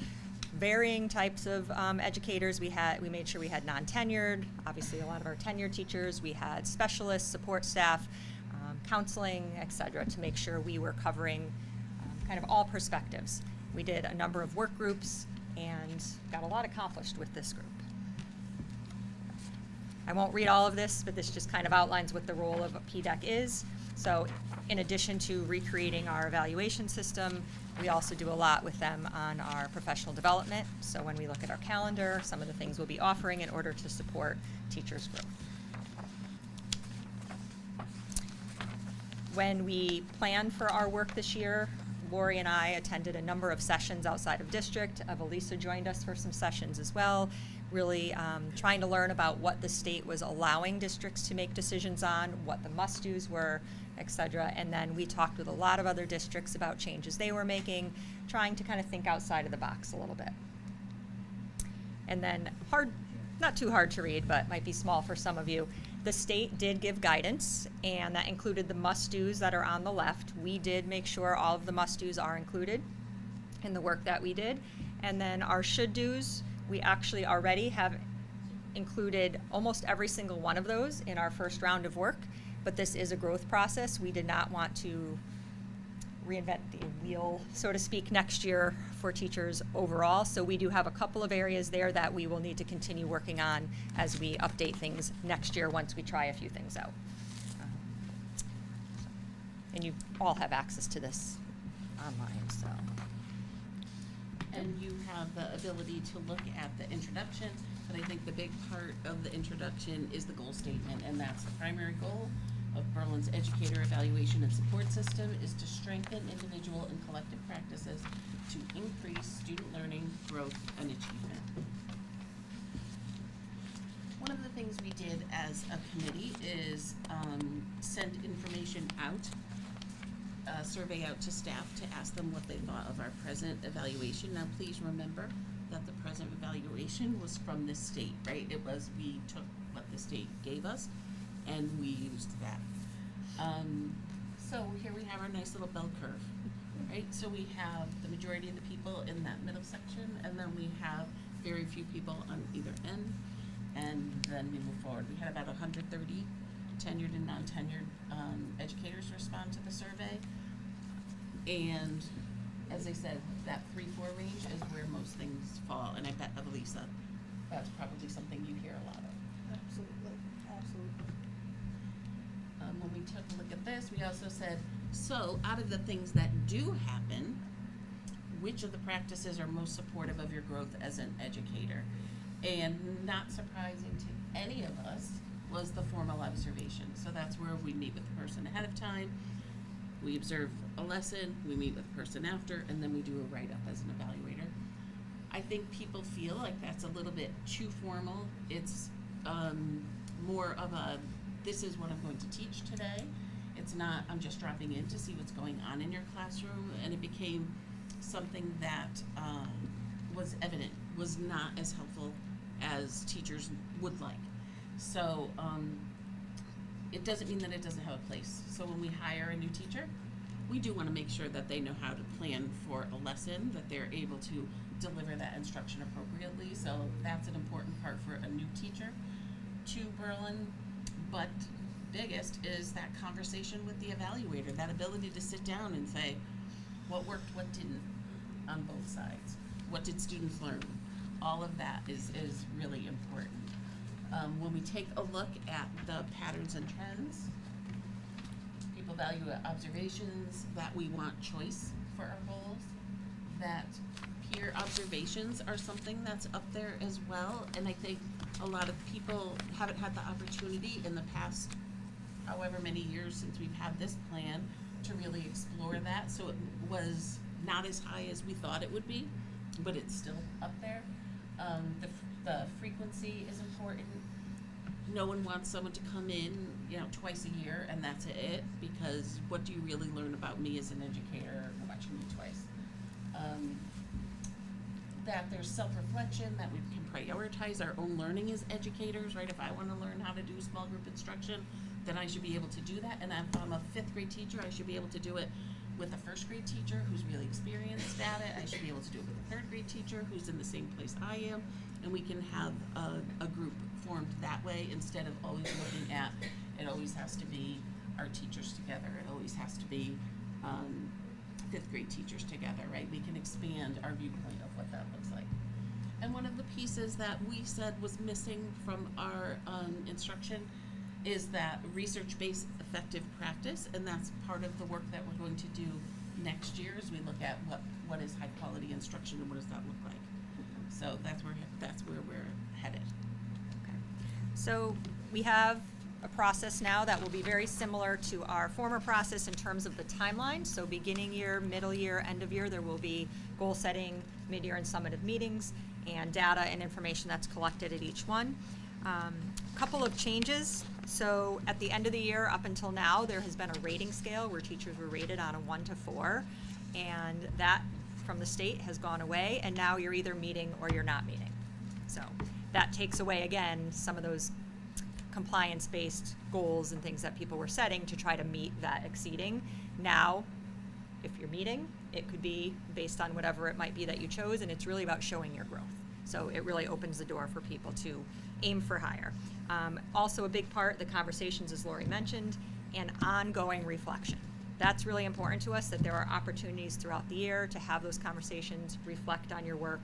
varying types of educators. We made sure we had non-tenured, obviously a lot of our tenured teachers. We had specialists, support staff, counseling, et cetera, to make sure we were covering kind of all perspectives. We did a number of work groups and got a lot accomplished with this group. I won't read all of this, but this just kind of outlines what the role of a PDEC is. So in addition to recreating our evaluation system, we also do a lot with them on our professional development. So when we look at our calendar, some of the things we'll be offering in order to support teachers' growth. When we planned for our work this year, Lori and I attended a number of sessions outside of district. Evelisa joined us for some sessions as well, really trying to learn about what the state was allowing districts to make decisions on, what the must-dos were, et cetera. And then we talked with a lot of other districts about changes they were making, trying to kind of think outside of the box a little bit. And then not too hard to read, but might be small for some of you. The state did give guidance, and that included the must-dos that are on the left. We did make sure all of the must-dos are included in the work that we did. And then our should-dos, we actually already have included almost every single one of those in our first round of work, but this is a growth process. We did not want to reinvent the wheel, so to speak, next year for teachers overall. So we do have a couple of areas there that we will need to continue working on as we update things next year once we try a few things out. And you all have access to this online, so. And you have the ability to look at the introduction, but I think the big part of the introduction is the goal statement, and that's the primary goal of Berlin's educator evaluation and support system is to strengthen individual and collective practices to increase student learning, growth, and achievement. One of the things we did as a committee is send information out, a survey out to staff to ask them what they thought of our present evaluation. Now, please remember that the present evaluation was from the state, right? We took what the state gave us and we used that. So here we have our nice little bell curve, right? So we have the majority of the people in that middle section, and then we have very few people on either end, and then we move forward. We had about 130 tenured and non-tenured educators respond to the survey, and as I said, that 3-4 range is where most things fall, and I bet, Evelisa, that's probably something you hear a lot of. Absolutely, absolutely. When we took a look at this, we also said, so out of the things that do happen, which of the practices are most supportive of your growth as an educator? And not surprising to any of us was the formal observation. So that's where we meet with the person ahead of time, we observe a lesson, we meet with the person after, and then we do a write-up as an evaluator. I think people feel like that's a little bit too formal. It's more of a, this is what I'm going to teach today. It's not, I'm just dropping in to see what's going on in your classroom, and it became something that was evident, was not as helpful as teachers would like. So it doesn't mean that it doesn't have a place. So when we hire a new teacher, we do want to make sure that they know how to plan for a lesson, that they're able to deliver that instruction appropriately. So that's an important part for a new teacher to Berlin. But biggest is that conversation with the evaluator, that ability to sit down and say, What worked, what didn't, on both sides. What did students learn? All of that is really important. When we take a look at the patterns and trends, people value observations, that we want choice for our goals, that peer observations are something that's up there as well, and I think a lot of people haven't had the opportunity in the past however many years since we've had this plan to really explore that, so it was not as high as we thought it would be, but it's still up there. The frequency is important. No one wants someone to come in, twice a year and that's it, because what do you really learn about me as an educator watching me twice? That there's self-reflection, that we can prioritize our own learning as educators, right? If I want to learn how to do small group instruction, then I should be able to do that. And if I'm a 5th grade teacher, I should be able to do it with a 1st grade teacher who's really experienced at it. I should be able to do it with a 3rd grade teacher who's in the same place I am. And we can have a group formed that way instead of always looking at, it always has to be our teachers together. It always has to be 5th grade teachers together, right? We can expand our viewpoint of what that looks like. And one of the pieces that we said was missing from our instruction is that research-based effective practice, and that's part of the work that we're going to do next year as we look at what is high-quality instruction and what does that look like. So that's where we're headed. So we have a process now that will be very similar to our former process in terms of the timeline. So beginning year, middle year, end of year, there will be goal setting, mid-year and summative meetings, and data and information that's collected at each one. Couple of changes. So at the end of the year up until now, there has been a rating scale where teachers were rated on a 1 to 4, and that from the state has gone away, and now you're either meeting or you're not meeting. So that takes away, again, some of those compliance-based goals and things that people were setting to try to meet that exceeding. Now, if you're meeting, it could be based on whatever it might be that you chose, and it's really about showing your growth. So it really opens the door for people to aim for higher. Also a big part, the conversations, as Lori mentioned, and ongoing reflection. That's really important to us, that there are opportunities throughout the year to have those conversations, reflect on your work,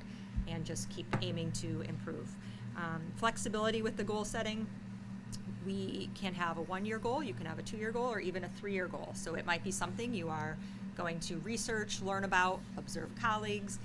and just keep aiming to improve. Flexibility with the goal setting. We can have a 1-year goal, you can have a 2-year goal, or even a 3-year goal. So it might be something you are going to research, learn about, observe colleagues,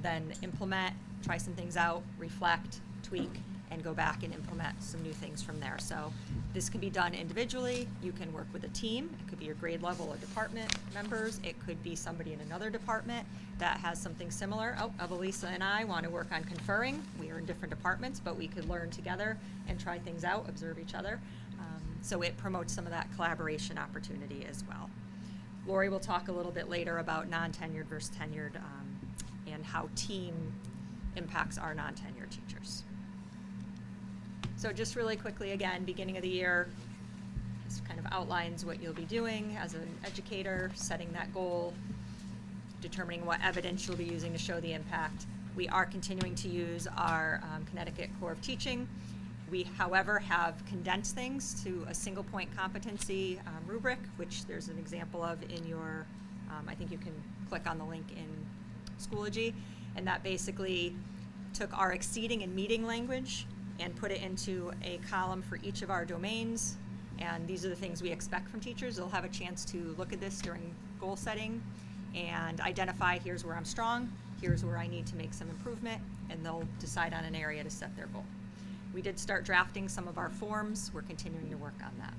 then implement, try some things out, reflect, tweak, and go back and implement some new things from there. So this can be done individually. You can work with a team. It could be your grade level or department members. It could be somebody in another department that has something similar. Oh, Evelisa and I want to work on conferring. We are in different departments, but we could learn together and try things out, observe each other. So it promotes some of that collaboration opportunity as well. Lori will talk a little bit later about non-tenured versus tenured and how team impacts our non-tenured teachers. So just really quickly, again, beginning of the year, this kind of outlines what you'll be doing as an educator, setting that goal, determining what evidence you'll be using to show the impact. We are continuing to use our Connecticut Core of Teaching. We, however, have condensed things to a single point competency rubric, which there's an example of in your, I think you can click on the link in Schoology, and that basically took our exceeding and meeting language and put it into a column for each of our domains. And these are the things we expect from teachers. They'll have a chance to look at this during goal setting and identify, here's where I'm strong, here's where I need to make some improvement, and they'll decide on an area to set their goal. We did start drafting some of our forms. We're continuing to work on that.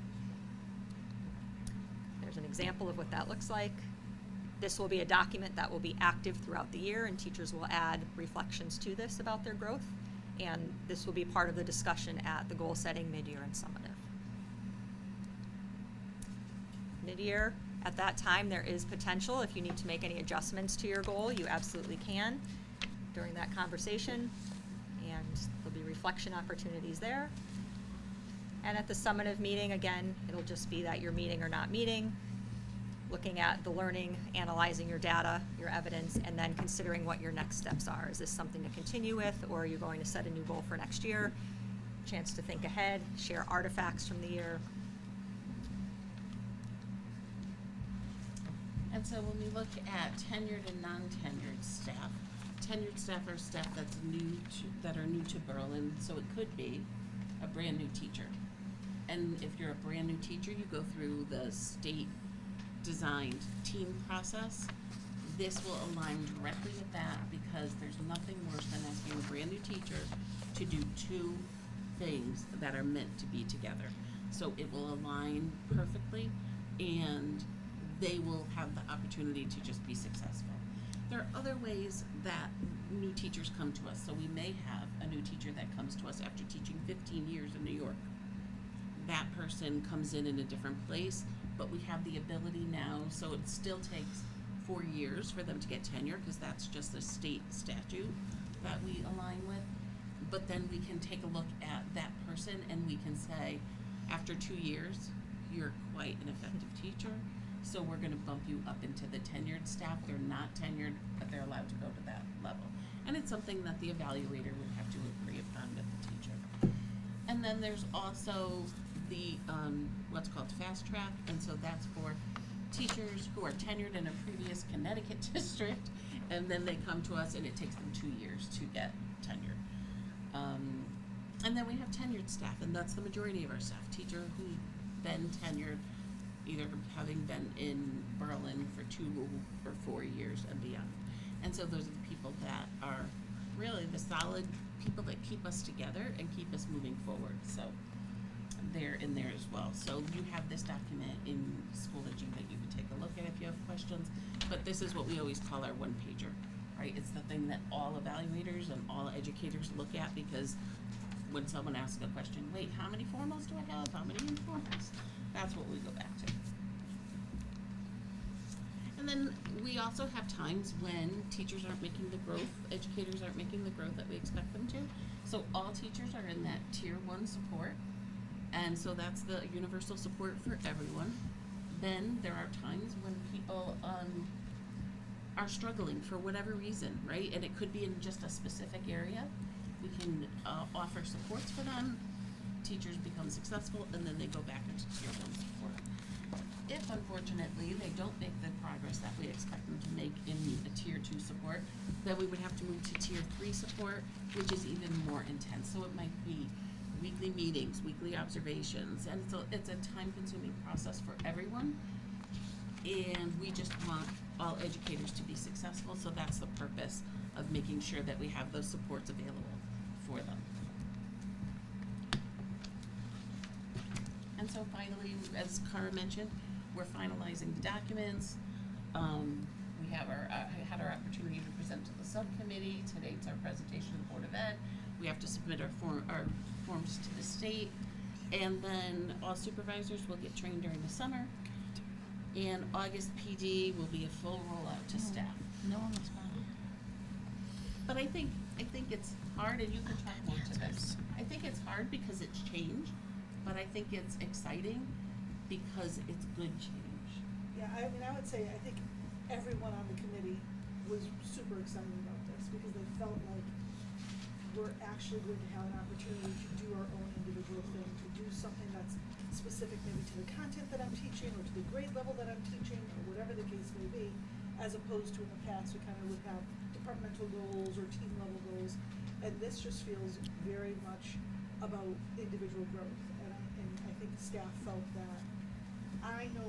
There's an example of what that looks like. This will be a document that will be active throughout the year, and teachers will add reflections to this about their growth. And this will be part of the discussion at the goal setting, mid-year, and summative. Mid-year, at that time, there is potential. If you need to make any adjustments to your goal, you absolutely can during that conversation. And there'll be reflection opportunities there. And at the summative meeting, again, it'll just be that you're meeting or not meeting, looking at the learning, analyzing your data, your evidence, and then considering what your next steps are. Is this something to continue with, or are you going to set a new goal for next year? Chance to think ahead, share artifacts from the year. And And so when we look at tenured and non-tenured staff, tenured staff are staff that are new to Berlin, so it could be a brand new teacher. And if you're a brand new teacher, you go through the state designed team process. This will align directly with that because there's nothing worse than asking a brand new teacher to do two things that are meant to be together. So it will align perfectly and they will have the opportunity to just be successful. There are other ways that new teachers come to us. So we may have a new teacher that comes to us after teaching 15 years in New York. That person comes in a different place, but we have the ability now, so it still takes 4 years for them to get tenure because that's just a state statute that we align with. But then we can take a look at that person and we can say, after 2 years, you're quite an effective teacher. So we're going to bump you up into the tenured staff. They're not tenured, but they're allowed to go to that level. And it's something that the evaluator would have to agree upon with the teacher. And then there's also the what's called fast track, and so that's for teachers who are tenured in a previous Connecticut district, and then they come to us and it takes them 2 years to get tenured. And then we have tenured staff, and that's the majority of our staff. Teacher who's been tenured, either having been in Berlin for 2 or 4 years and beyond. And so those are the people that are really the solid people that keep us together and keep us moving forward. So they're in there as well. So you have this document in Schoology that you can take a look at if you have questions. But this is what we always call our one-pager, right? It's the thing that all evaluators and all educators look at because when someone asks a question, wait, how many formals do I have? How many informals? That's what we go back to. And then we also have times when teachers aren't making the growth, educators aren't making the growth that we expect them to. So all teachers are in that tier 1 support. And so that's the universal support for everyone. Then there are times when people are struggling for whatever reason, right? And it could be in just a specific area. We can offer supports for them. Teachers become successful, and then they go back into tier 1 support. If, unfortunately, they don't make the progress that we expect them to make in a tier 2 support, then we would have to move to tier 3 support, which is even more intense. So it might be weekly meetings, weekly observations, and it's a time-consuming process for everyone. And we just want all educators to be successful, so that's the purpose of making sure that we have those supports available for them. And so finally, as Cara mentioned, we're finalizing the documents. We have had our opportunity to present to the subcommittee. Today it's our presentation to the Board of Ed. We have to submit our forms to the state. And then all supervisors will get trained during the summer. And August PD will be a full rollout to staff. No one responded. But I think it's hard, and you can talk more to this. I think it's hard because it's change, but I think it's exciting because it's good change. Yeah, I mean, I would say, I think everyone on the committee was super excited about this because they felt like we're actually going to have an opportunity to do our own individual thing, to do something that's specific maybe to the content that I'm teaching or to the grade level that I'm teaching or whatever the case may be, as opposed to in the past we kind of would have departmental goals or team level goals. And this just feels very much about individual growth. And I think staff felt that I know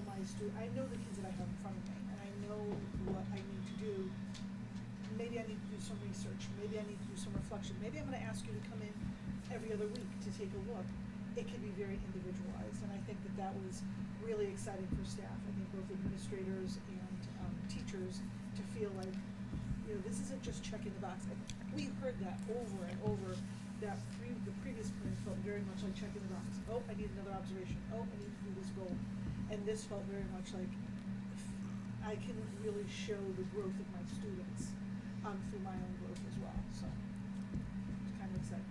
I know the kids that I have in front of me, and I know what I need to do. Maybe I need to do some research. Maybe I need to do some reflection. Maybe I'm going to ask you to come in every other week to take a look. It can be very individualized, and I think that was really exciting for staff. I think both administrators and teachers to feel like, this isn't just checking the box. And we heard that over and over. That the previous plan felt very much like checking the box. Oh, I need another observation. Oh, I need to do this goal. And this felt very much like I can really show the growth of my students through my own growth as well. So it's kind of exciting.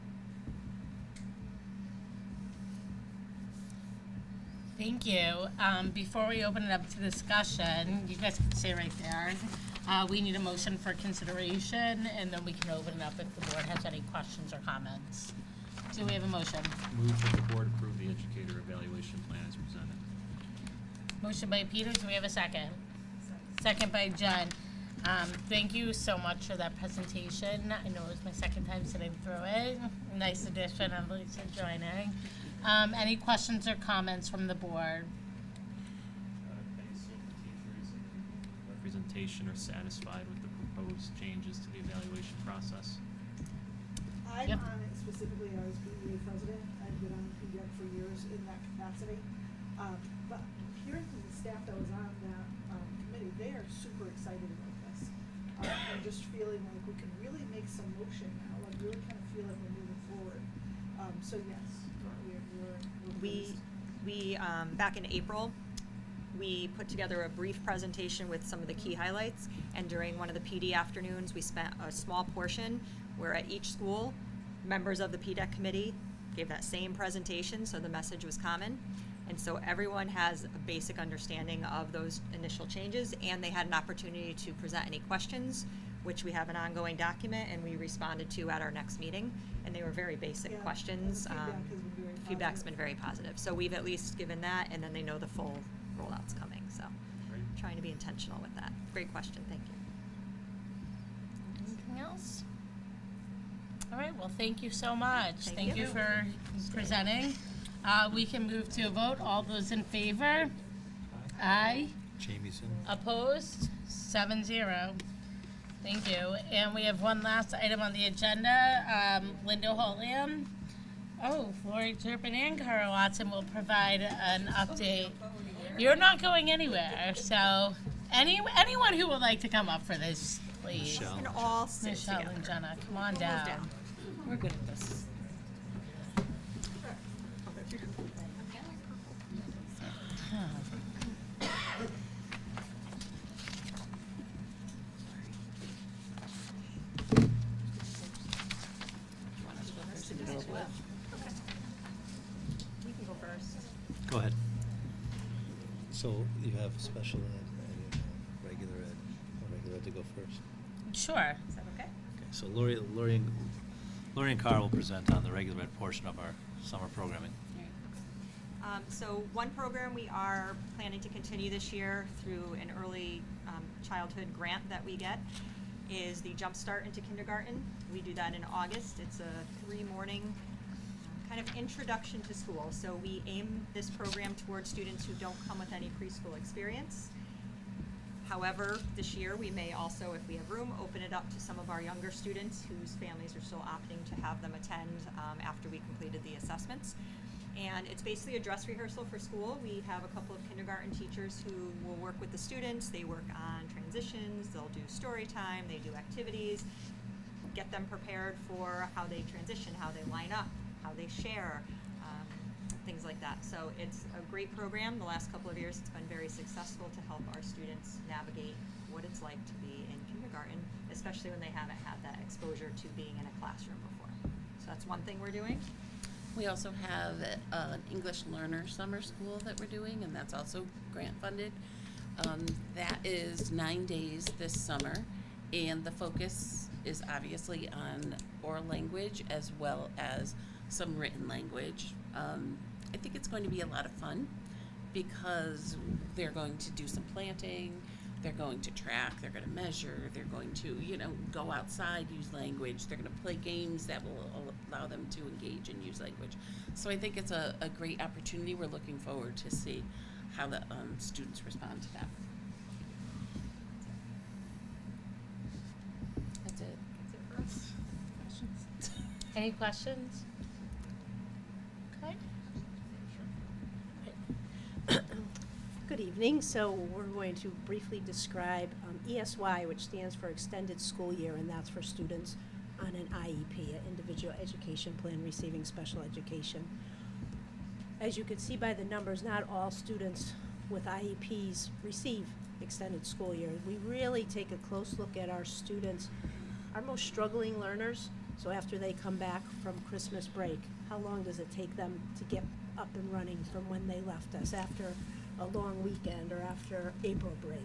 Thank you. Before we open it up to discussion, you guys can stay right there. We need a motion for consideration, and then we can open it up if the board has any questions or comments. Do we have a motion? Move that the board approve the educator evaluation plan as presented. Motion by Peter, do we have a second? second by Jen. Thank you so much for that presentation. I know it was my second time sitting through it. Nice addition of Lisa joining. Any questions or comments from the board? I assume the teachers and representation are satisfied with the proposed changes to the evaluation process. I'm Yep. on it specifically as BEA president. I've been on PDEC for years in that capacity. But hearing from the staff that was on that committee, they are super excited about this. And just feeling like we can really make some motion now, like really kind of feel like we're moving forward. So yes, we're pleased. We back in April, we put together a brief presentation with some of the key highlights, and during one of the PD afternoons, we spent a small portion where at each school, members of the PDEC committee gave that same presentation, so the message was common. And so everyone has a basic understanding of those initial changes, and they had an opportunity to present any questions, which we have an ongoing document, and we responded to at our next meeting. And they were very basic Yeah, questions. and the feedback has been very Feedback's positive. been very positive. So we've at least given that, and then they know the full rollout's coming. So Great. trying to be intentional with that. Great question. Thank you. Anything else? All right, well, thank you so much. Thank you you. for presenting. We can move to a vote. All those in favor? Aye. Jamieson. Opposed? 7-0. Thank you. And we have one last item on the agenda. Linda Holian. Oh, Lori Turpin and Cara Watson will provide an update. You're not going anywhere, so anyone who would like to come up for this, please. Michelle. And all sit Michelle together. and Jenna, come on down. We're good at this. You can go first. Go ahead. So you have special ed and you have regular ed. Regular ed to go first. Sure. Is that okay? Okay, so Lori and Carl will present on the regular ed portion of our summer programming. So one program we are planning to continue this year through an early childhood grant that we get is the Jump Start into Kindergarten. We do that in August. It's a 3-morning kind of introduction to school. So we aim this program towards students who don't come with any preschool experience. However, this year we may also, if we have room, open it up to some of our younger students whose families are still opting to have them attend after we completed the assessments. And it's basically a dress rehearsal for school. We have a couple of kindergarten teachers who will work with the students. They work on transitions, they'll do story time, they do activities, get them prepared for how they transition, how they line up, how they share, things like that. So it's a great program. The last couple of years it's been very successful to help our students navigate what it's like to be in kindergarten, especially when they haven't had that exposure to being in a classroom before. So that's one thing we're doing. We also have an English learner summer school that we're doing, and that's also grant funded. That is 9 days this summer, and the focus is obviously on oral language as well as some written language. I think it's going to be a lot of fun because they're going to do some planting, they're going to track, they're going to measure, they're going to, go outside, use language, they're going to play games that will allow them to engage and use language. So I think it's a great opportunity. We're looking forward to see how the students respond to that. That's it. That's it for us. Questions? Any questions? Okay. Good evening. So we're going to briefly describe ESY, which stands for Extended School Year, and that's for students on an IEP, an Individual Education Plan receiving special education. As you can see by the numbers, not all students with IEPs receive extended school year. We really take a close look at our students, our most struggling learners. So after they come back from Christmas break, how long does it take them to get up and running from when they left us after a long weekend or after April break?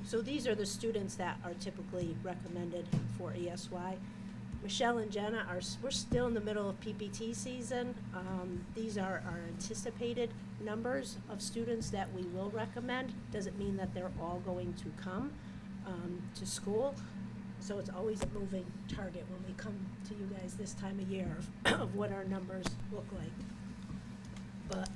So these are the students that are typically recommended for ESY. Michelle and Jenna we're still in the middle of PPT season. These are our anticipated numbers of students that we will recommend. Doesn't mean that they're all going to come to school. So it's always a moving target when we come to you guys this time of year of what our numbers look like. But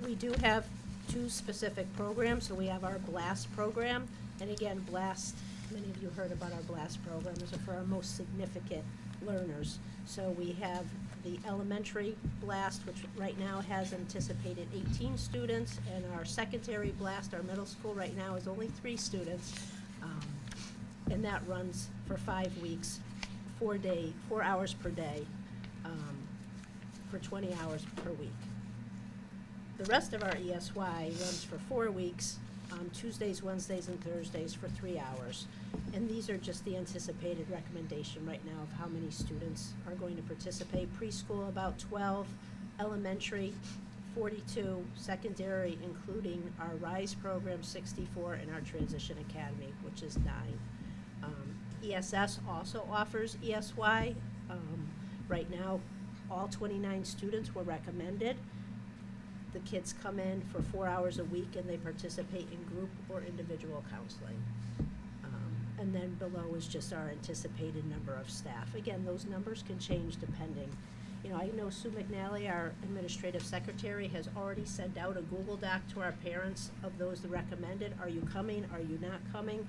we do have 2 specific programs. So we have our BLAST program. And again, BLAST, many of you heard about our BLAST program. These are for our most significant learners. So we have the elementary BLAST, which right now has anticipated 18 students. And our secondary BLAST, our middle school right now, is only 3 students. And that runs for 5 weeks, 4 hours per day, for 20 hours per week. The rest of our ESY runs for 4 weeks, Tuesdays, Wednesdays, and Thursdays for 3 hours. And these are just the anticipated recommendation right now of how many students are going to participate. Preschool, about 12, elementary, 42, secondary, including our RISE program, 64, and our Transition Academy, which is 9. ESS also offers ESY. Right now, all 29 students were recommended. The kids come in for 4 hours a week and they participate in group or individual counseling. And then below is just our anticipated number of staff. Again, those numbers can change depending. You know, I know Sue McNally, our administrative secretary, has already sent out a Google Doc to our parents of those that recommended. Are you coming? Are you not coming?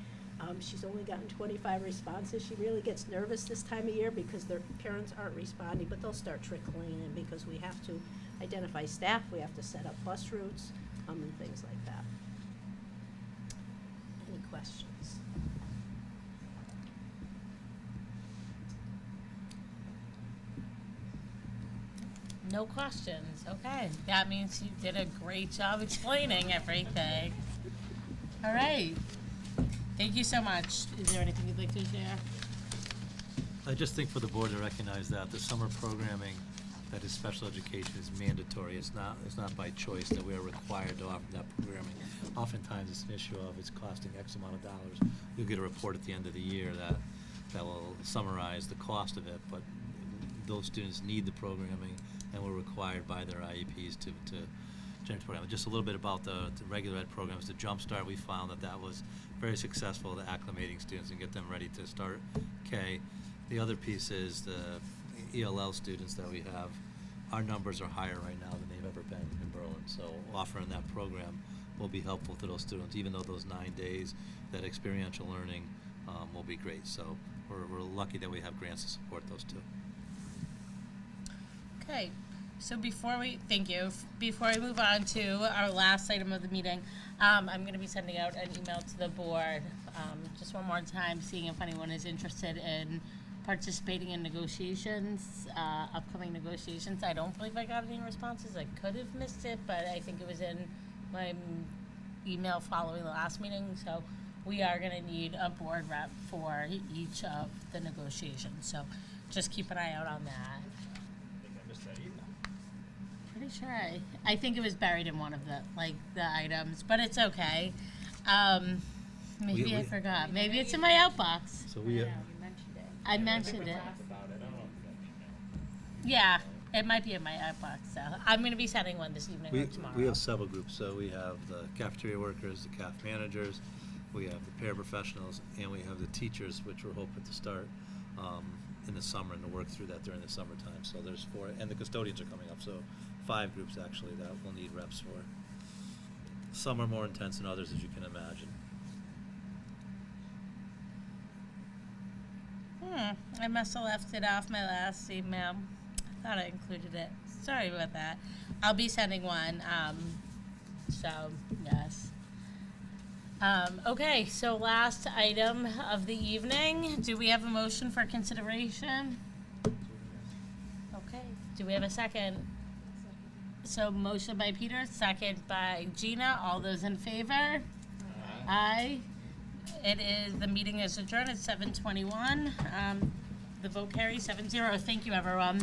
She's only gotten 25 responses. She really gets nervous this time of year because their parents aren't responding, but they'll start trickling in because we have to identify staff, we have to set up bus routes, and things like that. Any questions? No questions. Okay. That means you did a great job explaining everything. All right. Thank you so much. Is there anything you'd like to share? I just think for the board to recognize that the summer programming that is special education is mandatory. It's not by choice that we are required to offer that programming. Oftentimes it's an issue of it's costing X amount of dollars. You'll get a report at the end of the year that will summarize the cost of it, but those students need the programming and we're required by their IEPs to generate the program. Just a little bit about the regular ed programs. The Jump Start, we found that was very successful at acclimating students and get them ready to start K. The other piece is the ELL students that we have. Our numbers are higher right now than they've ever been in Berlin. So offering that program will be helpful to those students, even though those 9 days, that experiential learning will be great. So we're lucky that we have grants to support those too. Okay. So before we move on to our last item of the meeting, I'm going to be sending out an email to the board just one more time, seeing if anyone is interested in participating in negotiations, upcoming negotiations. I don't believe I got any responses. I could have missed it, but I think it was in my email following the last meeting. So we are going to need a board rep for each of the negotiations. So just keep an eye out on that. I think I missed that email. Pretty sure I think it was buried in one of the items, but it's okay. Maybe I forgot. Maybe it's in my outbox. So we I mentioned it. About it. I don't know if you got the email. Yeah, it might be in my outbox. So I'm going to be sending one this evening or tomorrow. We have several groups. So we have the cafeteria workers, the CAF managers, we have the paraprofessionals, and we have the teachers, which we're hoping to start in the summer and to work through that during the summertime. So there's 4, and the custodians are coming up. So 5 groups actually that we'll need reps for. Some are more intense than others, as you can imagine. I must have left it off my last email. I thought I included it. Sorry about that. I'll be sending one. So, yes. Okay, so last item of the evening. Do we have a motion for consideration? Okay. Do we have a second? So, motion by Peter, second by Gina. All those in favor? Aye. The meeting is adjourned at 7:21. The vote carries 7-0. Thank you, everyone.